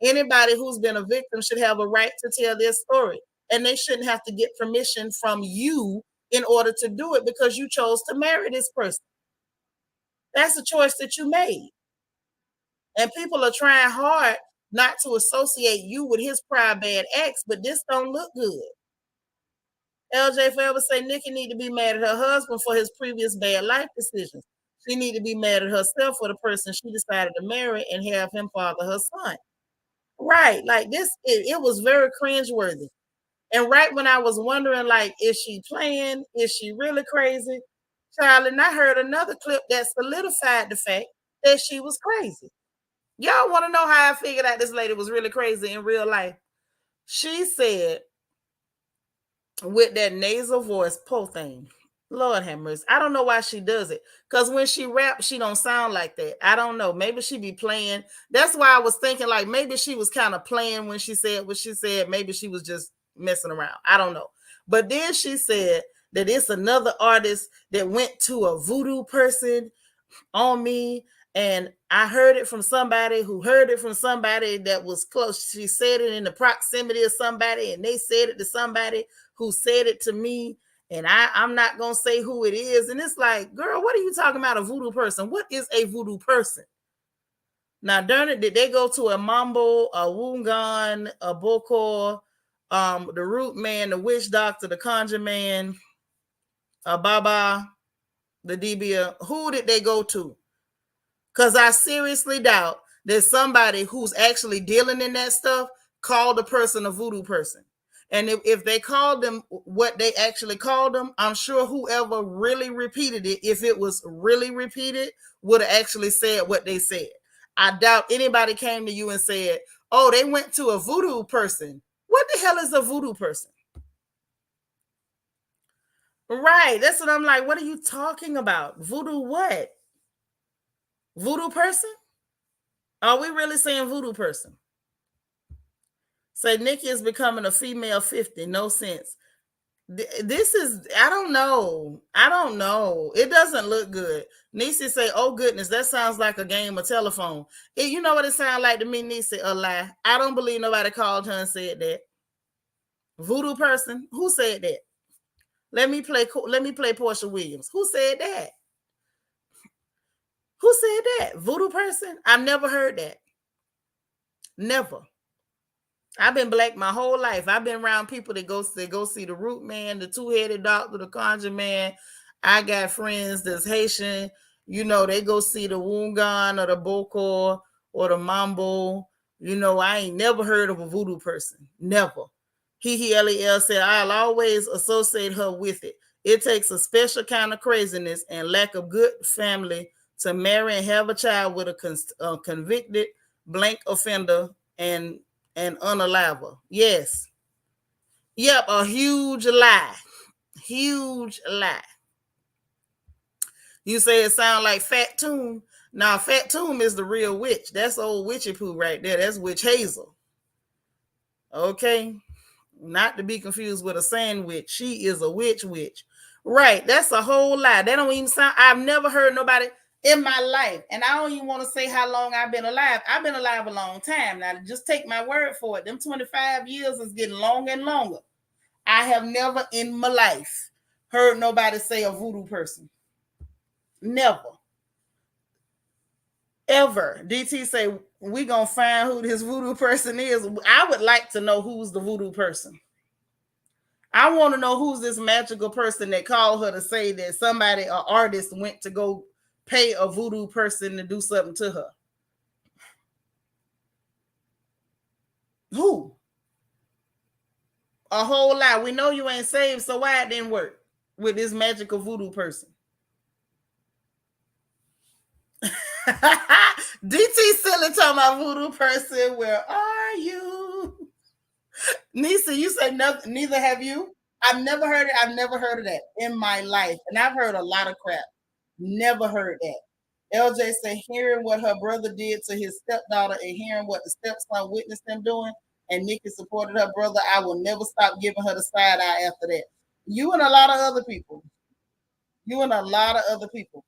Anybody who's been a victim should have a right to tell their story. And they shouldn't have to get permission from you in order to do it, because you chose to marry this person. That's a choice that you made. And people are trying hard not to associate you with his prior bad acts, but this don't look good. LJ Forever say Nikki need to be mad at her husband for his previous bad life decisions. She need to be mad at herself for the person she decided to marry and have him father her son. Right. Like this, it was very cringeworthy. And right when I was wondering, like, is she playing? Is she really crazy? Child, and I heard another clip that solidified the fact that she was crazy. Y'all want to know how I figured out this lady was really crazy in real life? She said, with that nasal voice, po thing. Lord have mercy. I don't know why she does it. Because when she raps, she don't sound like that. I don't know. Maybe she be playing. That's why I was thinking, like, maybe she was kind of playing when she said what she said. Maybe she was just messing around. I don't know. But then she said that it's another artist that went to a voodoo person on me, and I heard it from somebody who heard it from somebody that was close. She said it in the proximity of somebody, and they said it to somebody who said it to me, and I'm not gonna say who it is. And it's like, girl, what are you talking about? A voodoo person? What is a voodoo person? Now, darn it, did they go to a Mambo, a Wungan, a Bokor, the root man, the witch doctor, the conjure man, a Baba, the Dibia? Who did they go to? Because I seriously doubt that somebody who's actually dealing in that stuff called a person a voodoo person. And if they called them what they actually called them, I'm sure whoever really repeated it, if it was really repeated, would have actually said what they said. I doubt anybody came to you and said, oh, they went to a voodoo person. What the hell is a voodoo person? Right. That's what I'm like. What are you talking about? Voodoo what? Voodoo person? Are we really saying voodoo person? Say Nikki is becoming a female 50. No sense. This is, I don't know. I don't know. It doesn't look good. Nisi say, oh goodness, that sounds like a game of telephone. You know what it sounds like to me, Nisi? A lie. I don't believe nobody called her and said that. Voodoo person? Who said that? Let me play Portia Williams. Who said that? Who said that? Voodoo person? I've never heard that. Never. I've been black my whole life. I've been around people that go see the root man, the two-headed doctor, the conjure man. I got friends that's Haitian. They go see the Wungan or the Bokor or the Mambo. I ain't never heard of a voodoo person. Never. He LEL said, I'll always associate her with it. It takes a special kind of craziness and lack of good family to marry and have a child with a convicted blank offender and unaliver. Yes. Yep, a huge lie. Huge lie. You say it sound like Fat Tomb. Now, Fat Tomb is the real witch. That's old witchy poo right there. That's Witch Hazel. Okay? Not to be confused with a sandwich. She is a witch. Right. That's a whole lie. That don't even sound. I've never heard nobody in my life. And I don't even want to say how long I've been alive. I've been alive a long time. Now, just take my word for it. Them 25 years is getting longer and longer. I have never in my life heard nobody say a voodoo person. Never. Ever. DT say, we gonna find who this voodoo person is. I would like to know who's the voodoo person. I want to know who's this magical person that called her to say that somebody, an artist, went to go pay a voodoo person to do something to her. Who? A whole lot. We know you ain't saved, so why it didn't work with this magical voodoo person? DT silly talking about voodoo person. Where are you? Nisa, you say nothing. Neither have you. I've never heard it. I've never heard of that in my life. And I've heard a lot of crap. Never heard that. LJ said hearing what her brother did to his stepdaughter and hearing what the stepson witnessed them doing, and Nikki supported her brother, I will never stop giving her the side eye after that. You and a lot of other people. You and a lot of other people.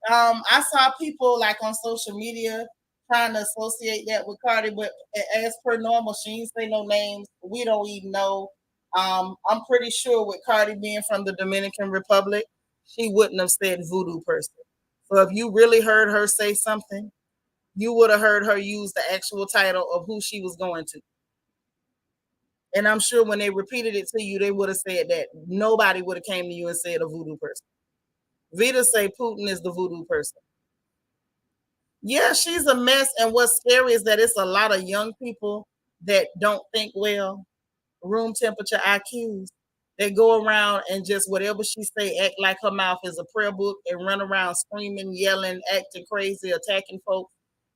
I saw people like on social media trying to associate that with Cardi, but as per normal, she didn't say no names. We don't even know. I'm pretty sure with Cardi being from the Dominican Republic, she wouldn't have said voodoo person. So if you really heard her say something, you would have heard her use the actual title of who she was going to. And I'm sure when they repeated it to you, they would have said that. Nobody would have came to you and said a voodoo person. Vita say Putin is the voodoo person. Yeah, she's a mess. And what's scary is that it's a lot of young people that don't think well, room temperature IQs. They go around and just whatever she say, act like her mouth is a prayer book and run around screaming, yelling, acting crazy, attacking folks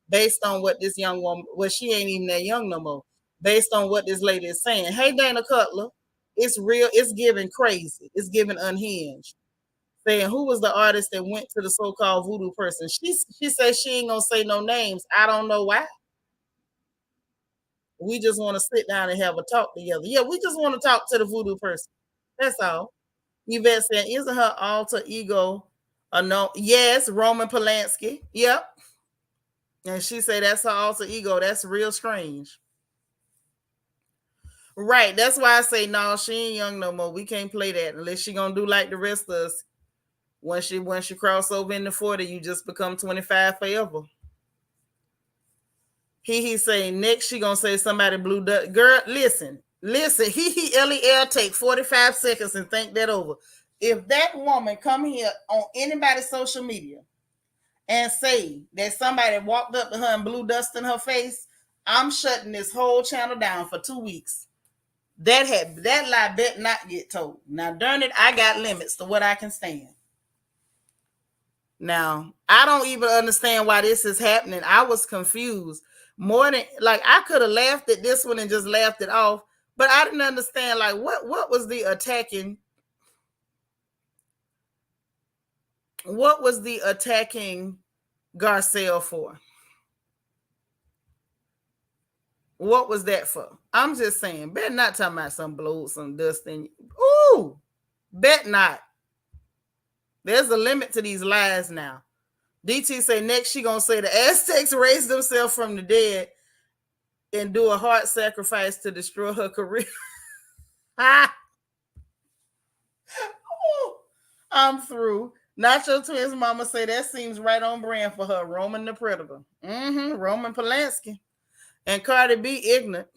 based on what this young woman, well, she ain't even that young no more, based on what this lady is saying. Hey, Dana Cutler, it's real, it's giving crazy, it's giving unhinged. Saying who was the artist that went to the so-called voodoo person. She says she ain't gonna say no names. I don't know why. We just want to sit down and have a talk together. Yeah, we just want to talk to the voodoo person. That's all. Yvette said, isn't her alter ego a no? Yes, Roman Polanski. Yep. And she said that's her alter ego. That's real strange. Right. That's why I say no, she ain't young no more. We can't play that unless she gonna do like the rest of us. Once you cross over into 40, you just become 25 forever. He saying next she gonna say somebody blew dust. Girl, listen. He LEL take 45 seconds and think that over. If that woman come here on anybody's social media and say that somebody walked up to her and blew dust in her face, I'm shutting this whole channel down for 2 weeks. That lie bet not get told. Now, darn it, I got limits to what I can stand. Now, I don't even understand why this is happening. I was confused. More than like I could have laughed at this one and just laughed it off, but I didn't understand like what was the attacking? What was the attacking Garcelle for? What was that for? I'm just saying, bet not talking about some blow, some dust in. Ooh, bet not. There's a limit to these lies now. DT say next she gonna say the Aztecs raised themselves from the dead and do a heart sacrifice to destroy her career. I'm through. Nacho Twins mama say that seems right on brand for her. Roman the Predator. Roman Polanski. And Cardi B ignorant.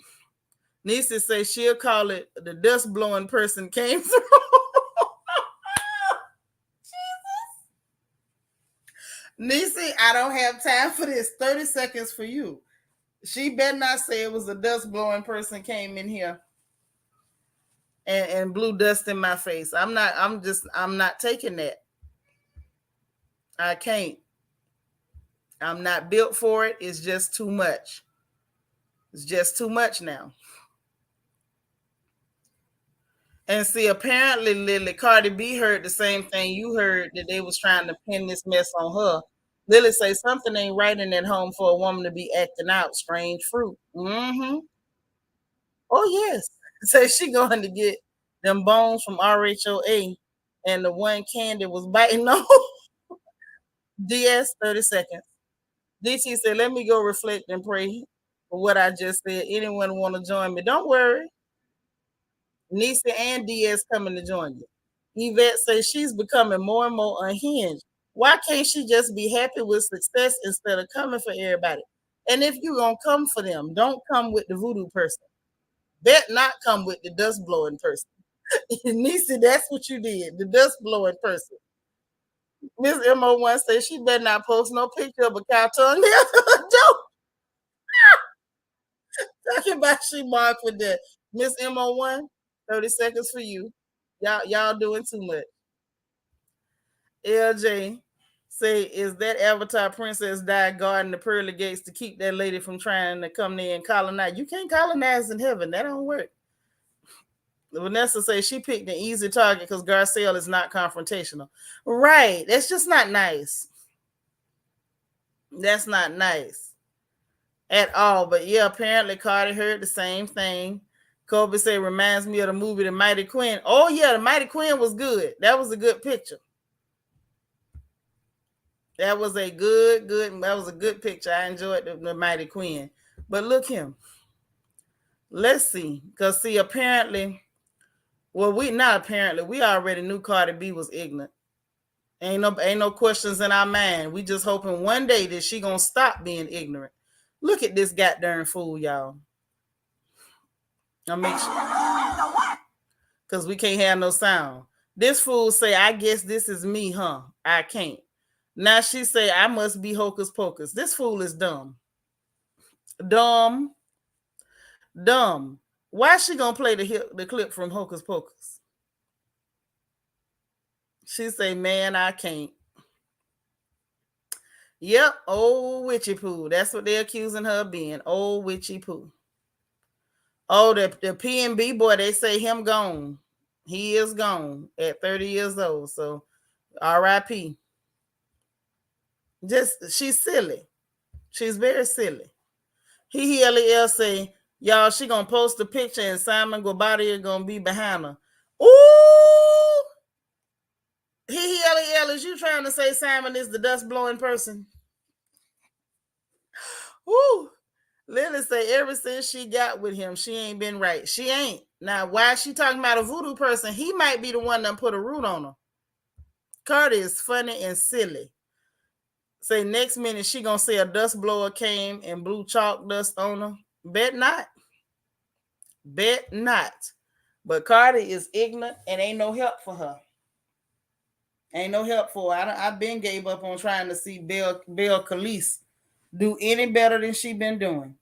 Nisa say she'll call it the dust blowing person came through. Nisi, I don't have time for this. 30 seconds for you. She better not say it was a dust blowing person came in here. and blew dust in my face. I'm not taking that. I can't. I'm not built for it. It's just too much. It's just too much now. And see, apparently, Lily, Cardi B heard the same thing you heard, that they was trying to pin this mess on her. Lily say something ain't right in that home for a woman to be acting out. Strange fruit. Mm-hmm. Oh yes. Say she going to get them bones from RHOA, and the one Candy was biting on. DS 30 seconds. DT said, "Let me go reflect and pray for what I just said. Anyone want to join me? Don't worry. Nisa and DS coming to join you." Yvette says she's becoming more and more unhinged. Why can't she just be happy with success instead of coming for everybody? And if you're gonna come for them, don't come with the voodoo person. Bet not come with the dust blowing person. Nisa, that's what you did. The dust blowing person. Miss MO1 says she better not post no picture of a cow tongue. Don't talking about she marked with that. Miss MO1, 30 seconds for you. Y'all doing too much. LJ say, is that Avatar princess died guarding the pearly gates to keep that lady from trying to come there and colonize? You can't colonize in heaven. That don't work. Vanessa says she picked an easy target because Garcelle is not confrontational. Right. That's just not nice. That's not nice at all. But yeah, apparently Cardi heard the same thing. Kobe said, reminds me of the movie The Mighty Quinn. Oh yeah, The Mighty Quinn was good. That was a good picture. That was a good picture. I enjoyed the Mighty Quinn. But look him. Let's see. Because see, apparently, well, we already knew Cardi B was ignorant. Ain't no questions in our mind. We just hoping one day that she gonna stop being ignorant. Look at this goddamn fool, y'all. I'll make sure. Because we can't have no sound. This fool say, I guess this is me, huh? I can't. Now she say, I must be hocus pocus. This fool is dumb. Dumb. Dumb. Why she gonna play the clip from Hocus Pocus? She say, man, I can't. Yep, old witchy poo. That's what they're accusing her of being. Old witchy poo. Oh, the P&B boy, they say him gone. He is gone at 30 years old. So R.I.P. Just she's silly. She's very silly. He say, y'all, she gonna post a picture and Simon Guobadia gonna be behind her. Ooh! Is you trying to say Simon is the dust blowing person? Woo! Lily say ever since she got with him, she ain't been right. She ain't. Now, why is she talking about a voodoo person? He might be the one that put a root on her. Cardi is funny and silly. Say next minute she gonna say a dust blower came and blew chalk dust on her. Bet not. Bet not. But Cardi is ignorant and ain't no help for her. Ain't no help for her. I've been gave up on trying to see Belle Khalees do any better than she been doing.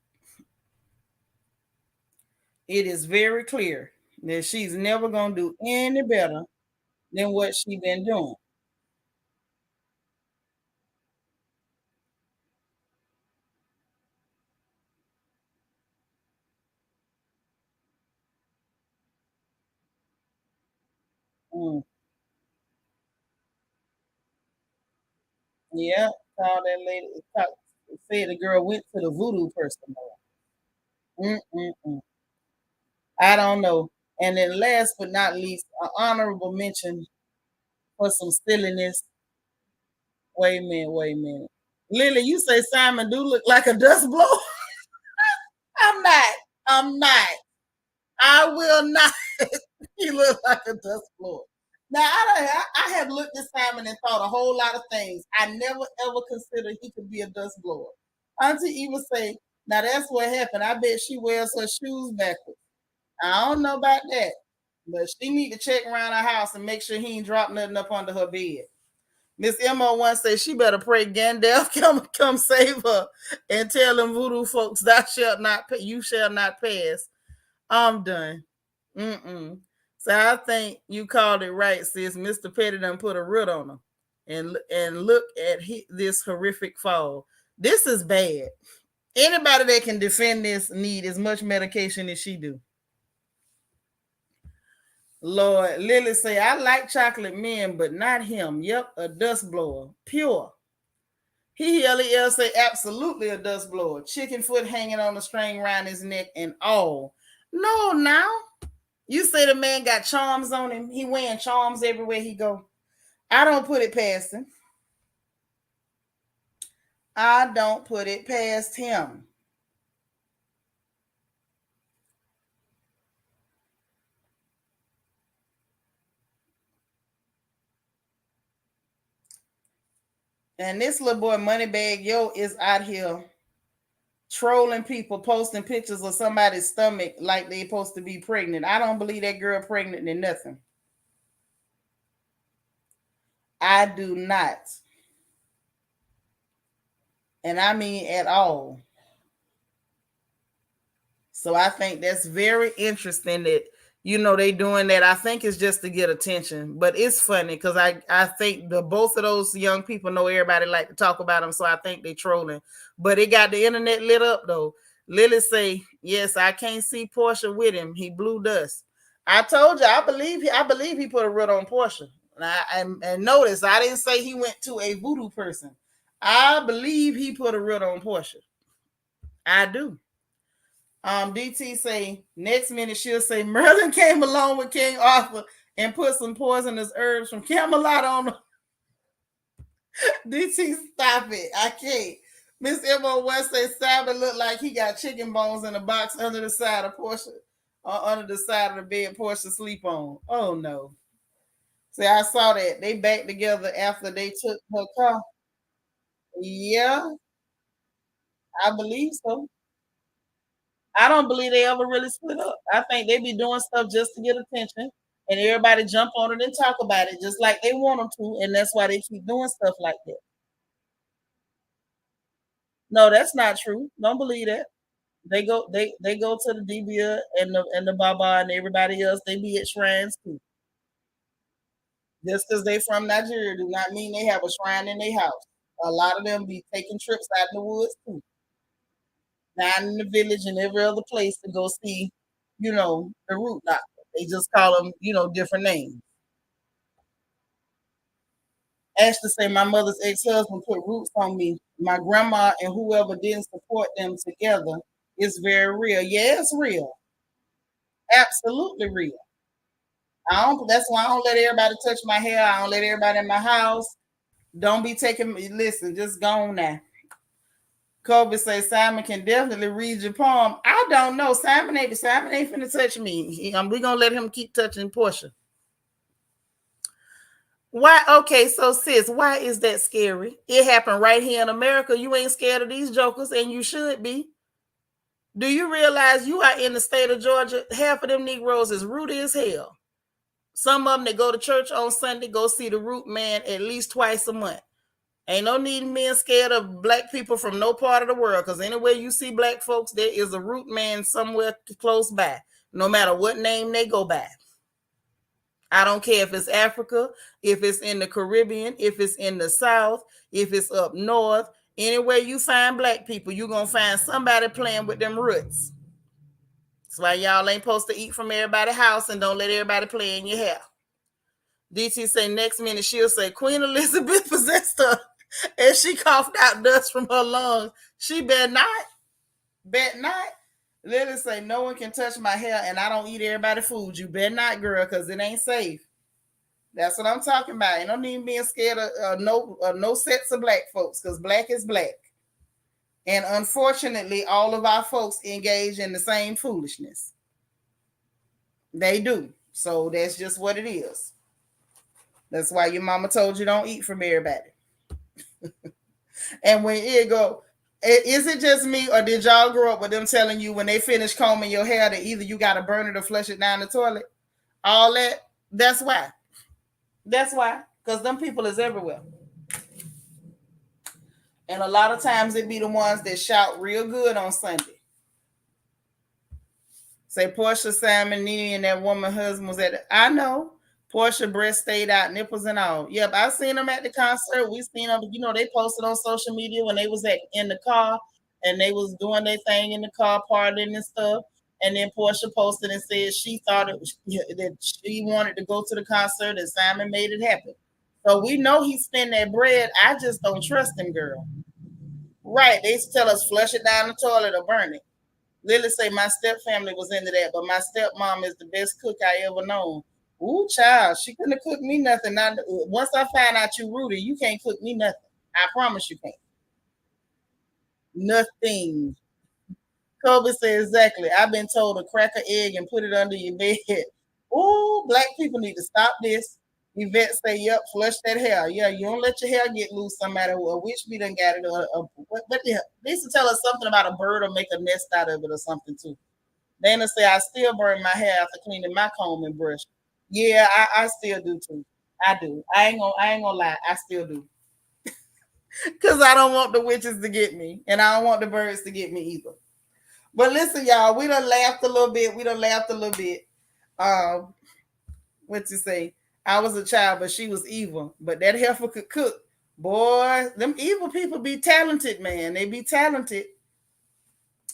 It is very clear that she's never gonna do any better than what she been doing. Mm. Yeah, call that lady. Say the girl went to the voodoo person. Mm-mm-mm. I don't know. And then last but not least, an honorable mention for some silliness. Wait a minute. Lily, you say Simon do look like a dust blower? I'm not. I'm not. I will not. He look like a dust blower. Now I have looked at Simon and thought a whole lot of things. I never ever considered he could be a dust blower. Auntie even say, now that's what happened. I bet she wears her shoes backwards. I don't know about that. But she need to check around her house and make sure he ain't dropped nothing up under her bed. Miss MO1 says she better pray Gandalf come save her and tell them voodoo folks thou shalt not you shall not pass. I'm done. Mm-mm. So I think you called it right, sis. Mr. Petty done put a root on her. And look at this horrific fall. This is bad. Anybody that can defend this need as much medication as she do. Lord, Lily say, I like chocolate men, but not him. Yep, a dust blower. Pure. He say, absolutely a dust blower. Chicken foot hanging on a string around his neck and all. No, now. You say the man got charms on him. He wearing charms everywhere he go. I don't put it past him. I don't put it past him. And this little boy, Moneybag Yo, is out here trolling people, posting pictures of somebody's stomach like they supposed to be pregnant. I don't believe that girl pregnant in nothing. I do not. And I mean at all. So I think that's very interesting that they doing that. I think it's just to get attention, but it's funny because I think the both of those young people know everybody like to talk about them, so I think they trolling. But it got the internet lit up though. Lily say, yes, I can't see Portia with him. He blew dust. I told you, I believe he put a root on Portia. And notice I didn't say he went to a voodoo person. I believe he put a root on Portia. I do. DT say next minute she'll say Merlin came along with King Arthur and put some poisonous herbs from Camelot on them. DT, stop it. I can't. Miss MO1 say Simon looked like he got chicken bones in a box under the side of Portia, under the side of the bed Portia sleep on. Oh no. See, I saw that. They back together after they took her car. Yeah, I believe so. I don't believe they ever really split up. I think they be doing stuff just to get attention, and everybody jump on it and talk about it just like they want them to, and that's why they keep doing stuff like that. No, that's not true. Don't believe that. They go to the Dibia and the Baba and everybody else. They be at shrines too. Just because they from Nigeria do not mean they have a shrine in their house. A lot of them be taking trips out in the woods too, down in the village and every other place to go see, the root doctor. They just call them, different names. Ashley say my mother's ex-husband put roots on me. My grandma and whoever didn't support them together. It's very real. Yeah, it's real. Absolutely real. That's why I don't let everybody touch my hair. I don't let everybody in my house. Don't be taking me. Listen, just go on now. Kobe say Simon can definitely read your palm. I don't know. Simon ain't finna touch me. We gonna let him keep touching Portia. Why? Okay, so sis, why is that scary? It happened right here in America. You ain't scared of these jokers, and you should be. Do you realize you are in the state of Georgia? Half of them Negroes is rooty as hell. Some of them that go to church on Sunday go see the root man at least twice a month. Ain't no need in being scared of black people from no part of the world, because anywhere you see black folks, there is a root man somewhere close by, no matter what name they go by. I don't care if it's Africa, if it's in the Caribbean, if it's in the South, if it's up north. Anywhere you find black people, you're going to find somebody playing with them roots. That's why y'all ain't supposed to eat from everybody's house and don't let everybody play in your hair. DT say next minute she'll say Queen Elizabeth possessed her and she coughed out dust from her lungs. She better not. Bet not. Lily say no one can touch my hair and I don't eat everybody's food. You better not, girl, because it ain't safe. That's what I'm talking about. Ain't no need being scared of no sets of black folks, because black is black. And unfortunately, all of our folks engage in the same foolishness. They do. So that's just what it is. That's why your mama told you don't eat from everybody. And when it go, is it just me or did y'all grow up with them telling you when they finish combing your hair that either you got to burn it or flush it down the toilet? All that. That's why. That's why. Because them people is everywhere. And a lot of times it be the ones that shout real good on Sunday. Say Portia, Simon, Nene, and that woman husband was at. I know. Portia breast stayed out, nipples and all. Yep, I seen them at the concert. We seen them. You know, they posted on social media when they was in the car and they was doing their thing in the car, partying and stuff. And then Portia posted and said she thought that she wanted to go to the concert and Simon made it happen. So we know he spent that bread. I just don't trust him, girl. Right? They tell us flush it down the toilet or burn it. Lily say my step family was into that, but my stepmom is the best cook I ever known. Ooh, child, she couldn't have cooked me nothing. Not, once I find out you Rudy, you can't cook me nothing. I promise you can't. Nothing. Kobe said exactly. I've been told to crack an egg and put it under your bed. Ooh, black people need to stop this. Yvette say, yep, flush that hair. Yeah, you don't let your hair get loose. Somebody will wish we done got it. What the hell? They used to tell us something about a bird or make a nest out of it or something too. Dana say I still burn my hair after cleaning my comb and brush. Yeah, I still do too. I do. I ain't gonna lie. I still do. Cause I don't want the witches to get me, and I don't want the birds to get me either. But listen, y'all, we done laughed a little bit. We done laughed a little bit. Um, what you say? I was a child, but she was evil. But that heifer could cook. Boy, them evil people be talented, man. They be talented.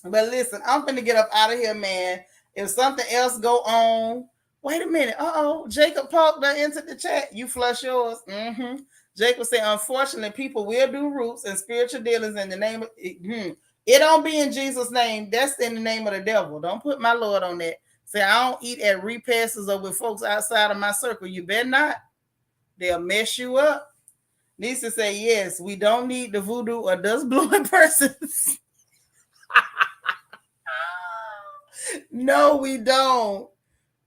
But listen, I'm gonna get up out of here, man. If something else go on, wait a minute. Uh-oh, Jacob Polk done entered the chat. You flush yours. Mm-hmm. Jacob said, unfortunately, people will do roots and spiritual dealings in the name of it don't be in Jesus' name. That's in the name of the devil. Don't put my Lord on that. Say, I don't eat at repasses or with folks outside of my circle. You better not. They'll mess you up. Nisa say, yes, we don't need the voodoo or dust blowing persons. No, we don't.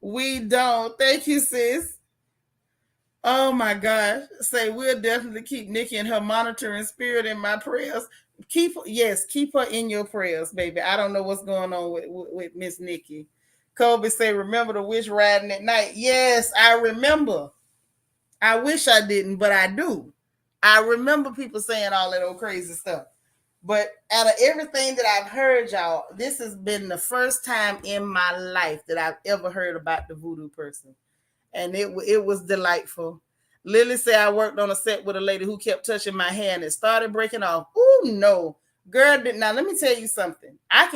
We don't. Thank you, sis. Oh my gosh. Say we'll definitely keep Nikki and her monitoring spirit in my prayers. Keep her in your prayers, baby. I don't know what's going on with Miss Nikki. Kobe say, remember the witch riding at night? Yes, I remember. I wish I didn't, but I do. I remember people saying all that old crazy stuff. But out of everything that I've heard, y'all, this has been the first time in my life that I've ever heard about the voodoo person. And it was delightful. Lily said I worked on a set with a lady who kept touching my hair and it started breaking off. Oh no. Girl, now let me tell you something. I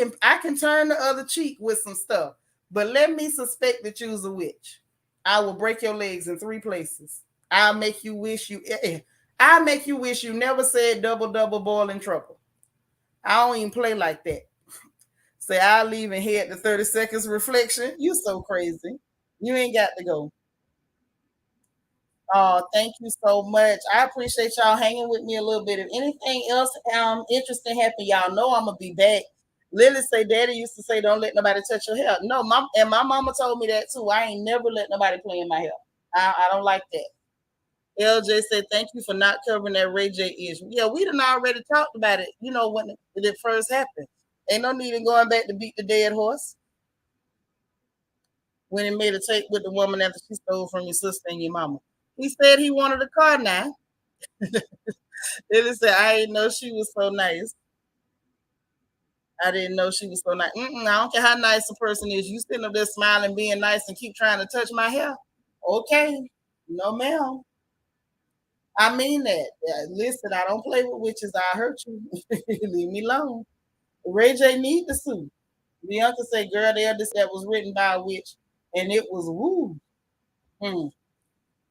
can turn the other cheek with some stuff, but let me suspect that you's a witch. I will break your legs in 3 places. I'll make you wish you I'll make you wish you never said double double boiling trouble. I don't even play like that. Say I'll leave and head to 30 seconds reflection. You so crazy. You ain't got to go. Oh, thank you so much. I appreciate y'all hanging with me a little bit. If anything else interesting happen, y'all know I'm gonna be back. Lily say, Daddy used to say, "Don't let nobody touch your hair." No, my mama told me that too. I ain't never let nobody play in my hair. I don't like that. LJ said, "Thank you for not covering that Ray J issue." Yeah, we done already talked about it. You know when it first happened. Ain't no need in going back to beat the dead horse when he made a tape with the woman after she stole from your sister and your mama. He said he wanted a car now. Lily said, I didn't know she was so nice. I didn't know she was so nice. I don't care how nice a person is. You sitting up there smiling, being nice, and keep trying to touch my hair. Okay. No, ma'am. I mean that. Yeah, listen, I don't play with witches. I hurt you. Leave me alone. Ray J need the suit. Bianca said, girl, this that was written by a witch, and it was woo. Hmm.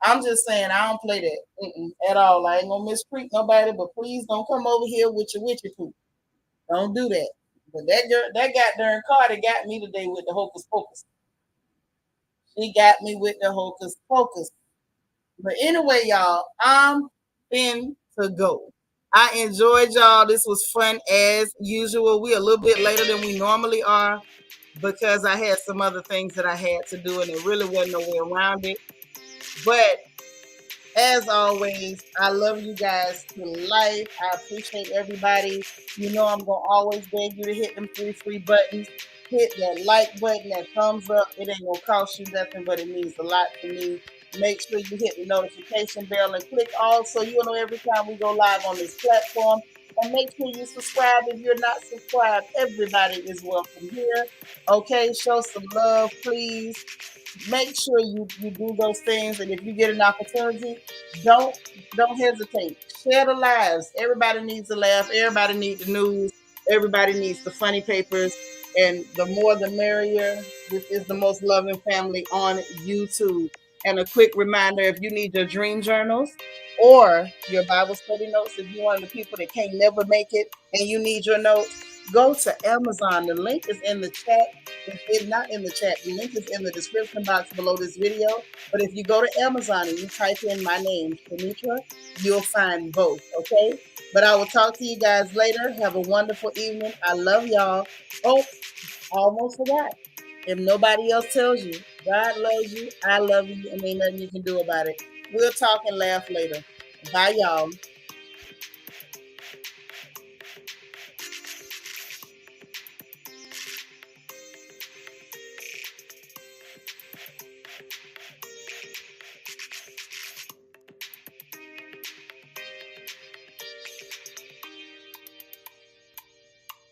I'm just saying, I don't play that at all. I ain't gonna mistreat nobody, but please don't come over here with your witchy poop. Don't do that. But that girl, that goddamn Cardi got me today with the hocus pocus. She got me with the hocus pocus. But anyway, y'all, I'm in to go. I enjoyed y'all. This was fun as usual. We a little bit later than we normally are because I had some other things that I had to do, and it really wasn't no way around it. But as always, I love you guys to life. I appreciate everybody. You know, I'm going to always beg you to hit them 3 free buttons. Hit that like button, that thumbs up. It ain't going to cost you nothing, but it means a lot to me. Make sure you hit the notification bell and click all so you'll know every time we go live on this platform. And make sure you subscribe if you're not subscribed. Everybody is welcome here. Okay, show some love, please. Make sure you do those things, and if you get an opportunity, don't don't hesitate. Share the lives. Everybody needs a laugh. Everybody needs the news. Everybody needs the funny papers, and the more the merrier. This is the most loving family on YouTube. And a quick reminder: if you need your dream journals or your Bible study notes, if you're one of the people that can't never make it and you need your notes, go to Amazon. The link is in the chat. It's not in the chat. The link is in the description box below this video. But if you go to Amazon and you type in my name, Shanitra, you'll find both. Okay. But I will talk to you guys later. Have a wonderful evening. I love y'all. Oh, I almost forgot. If nobody else tells you, God loves you, I love you, and ain't nothing you can do about it. We'll talk and laugh later. Bye, y'all.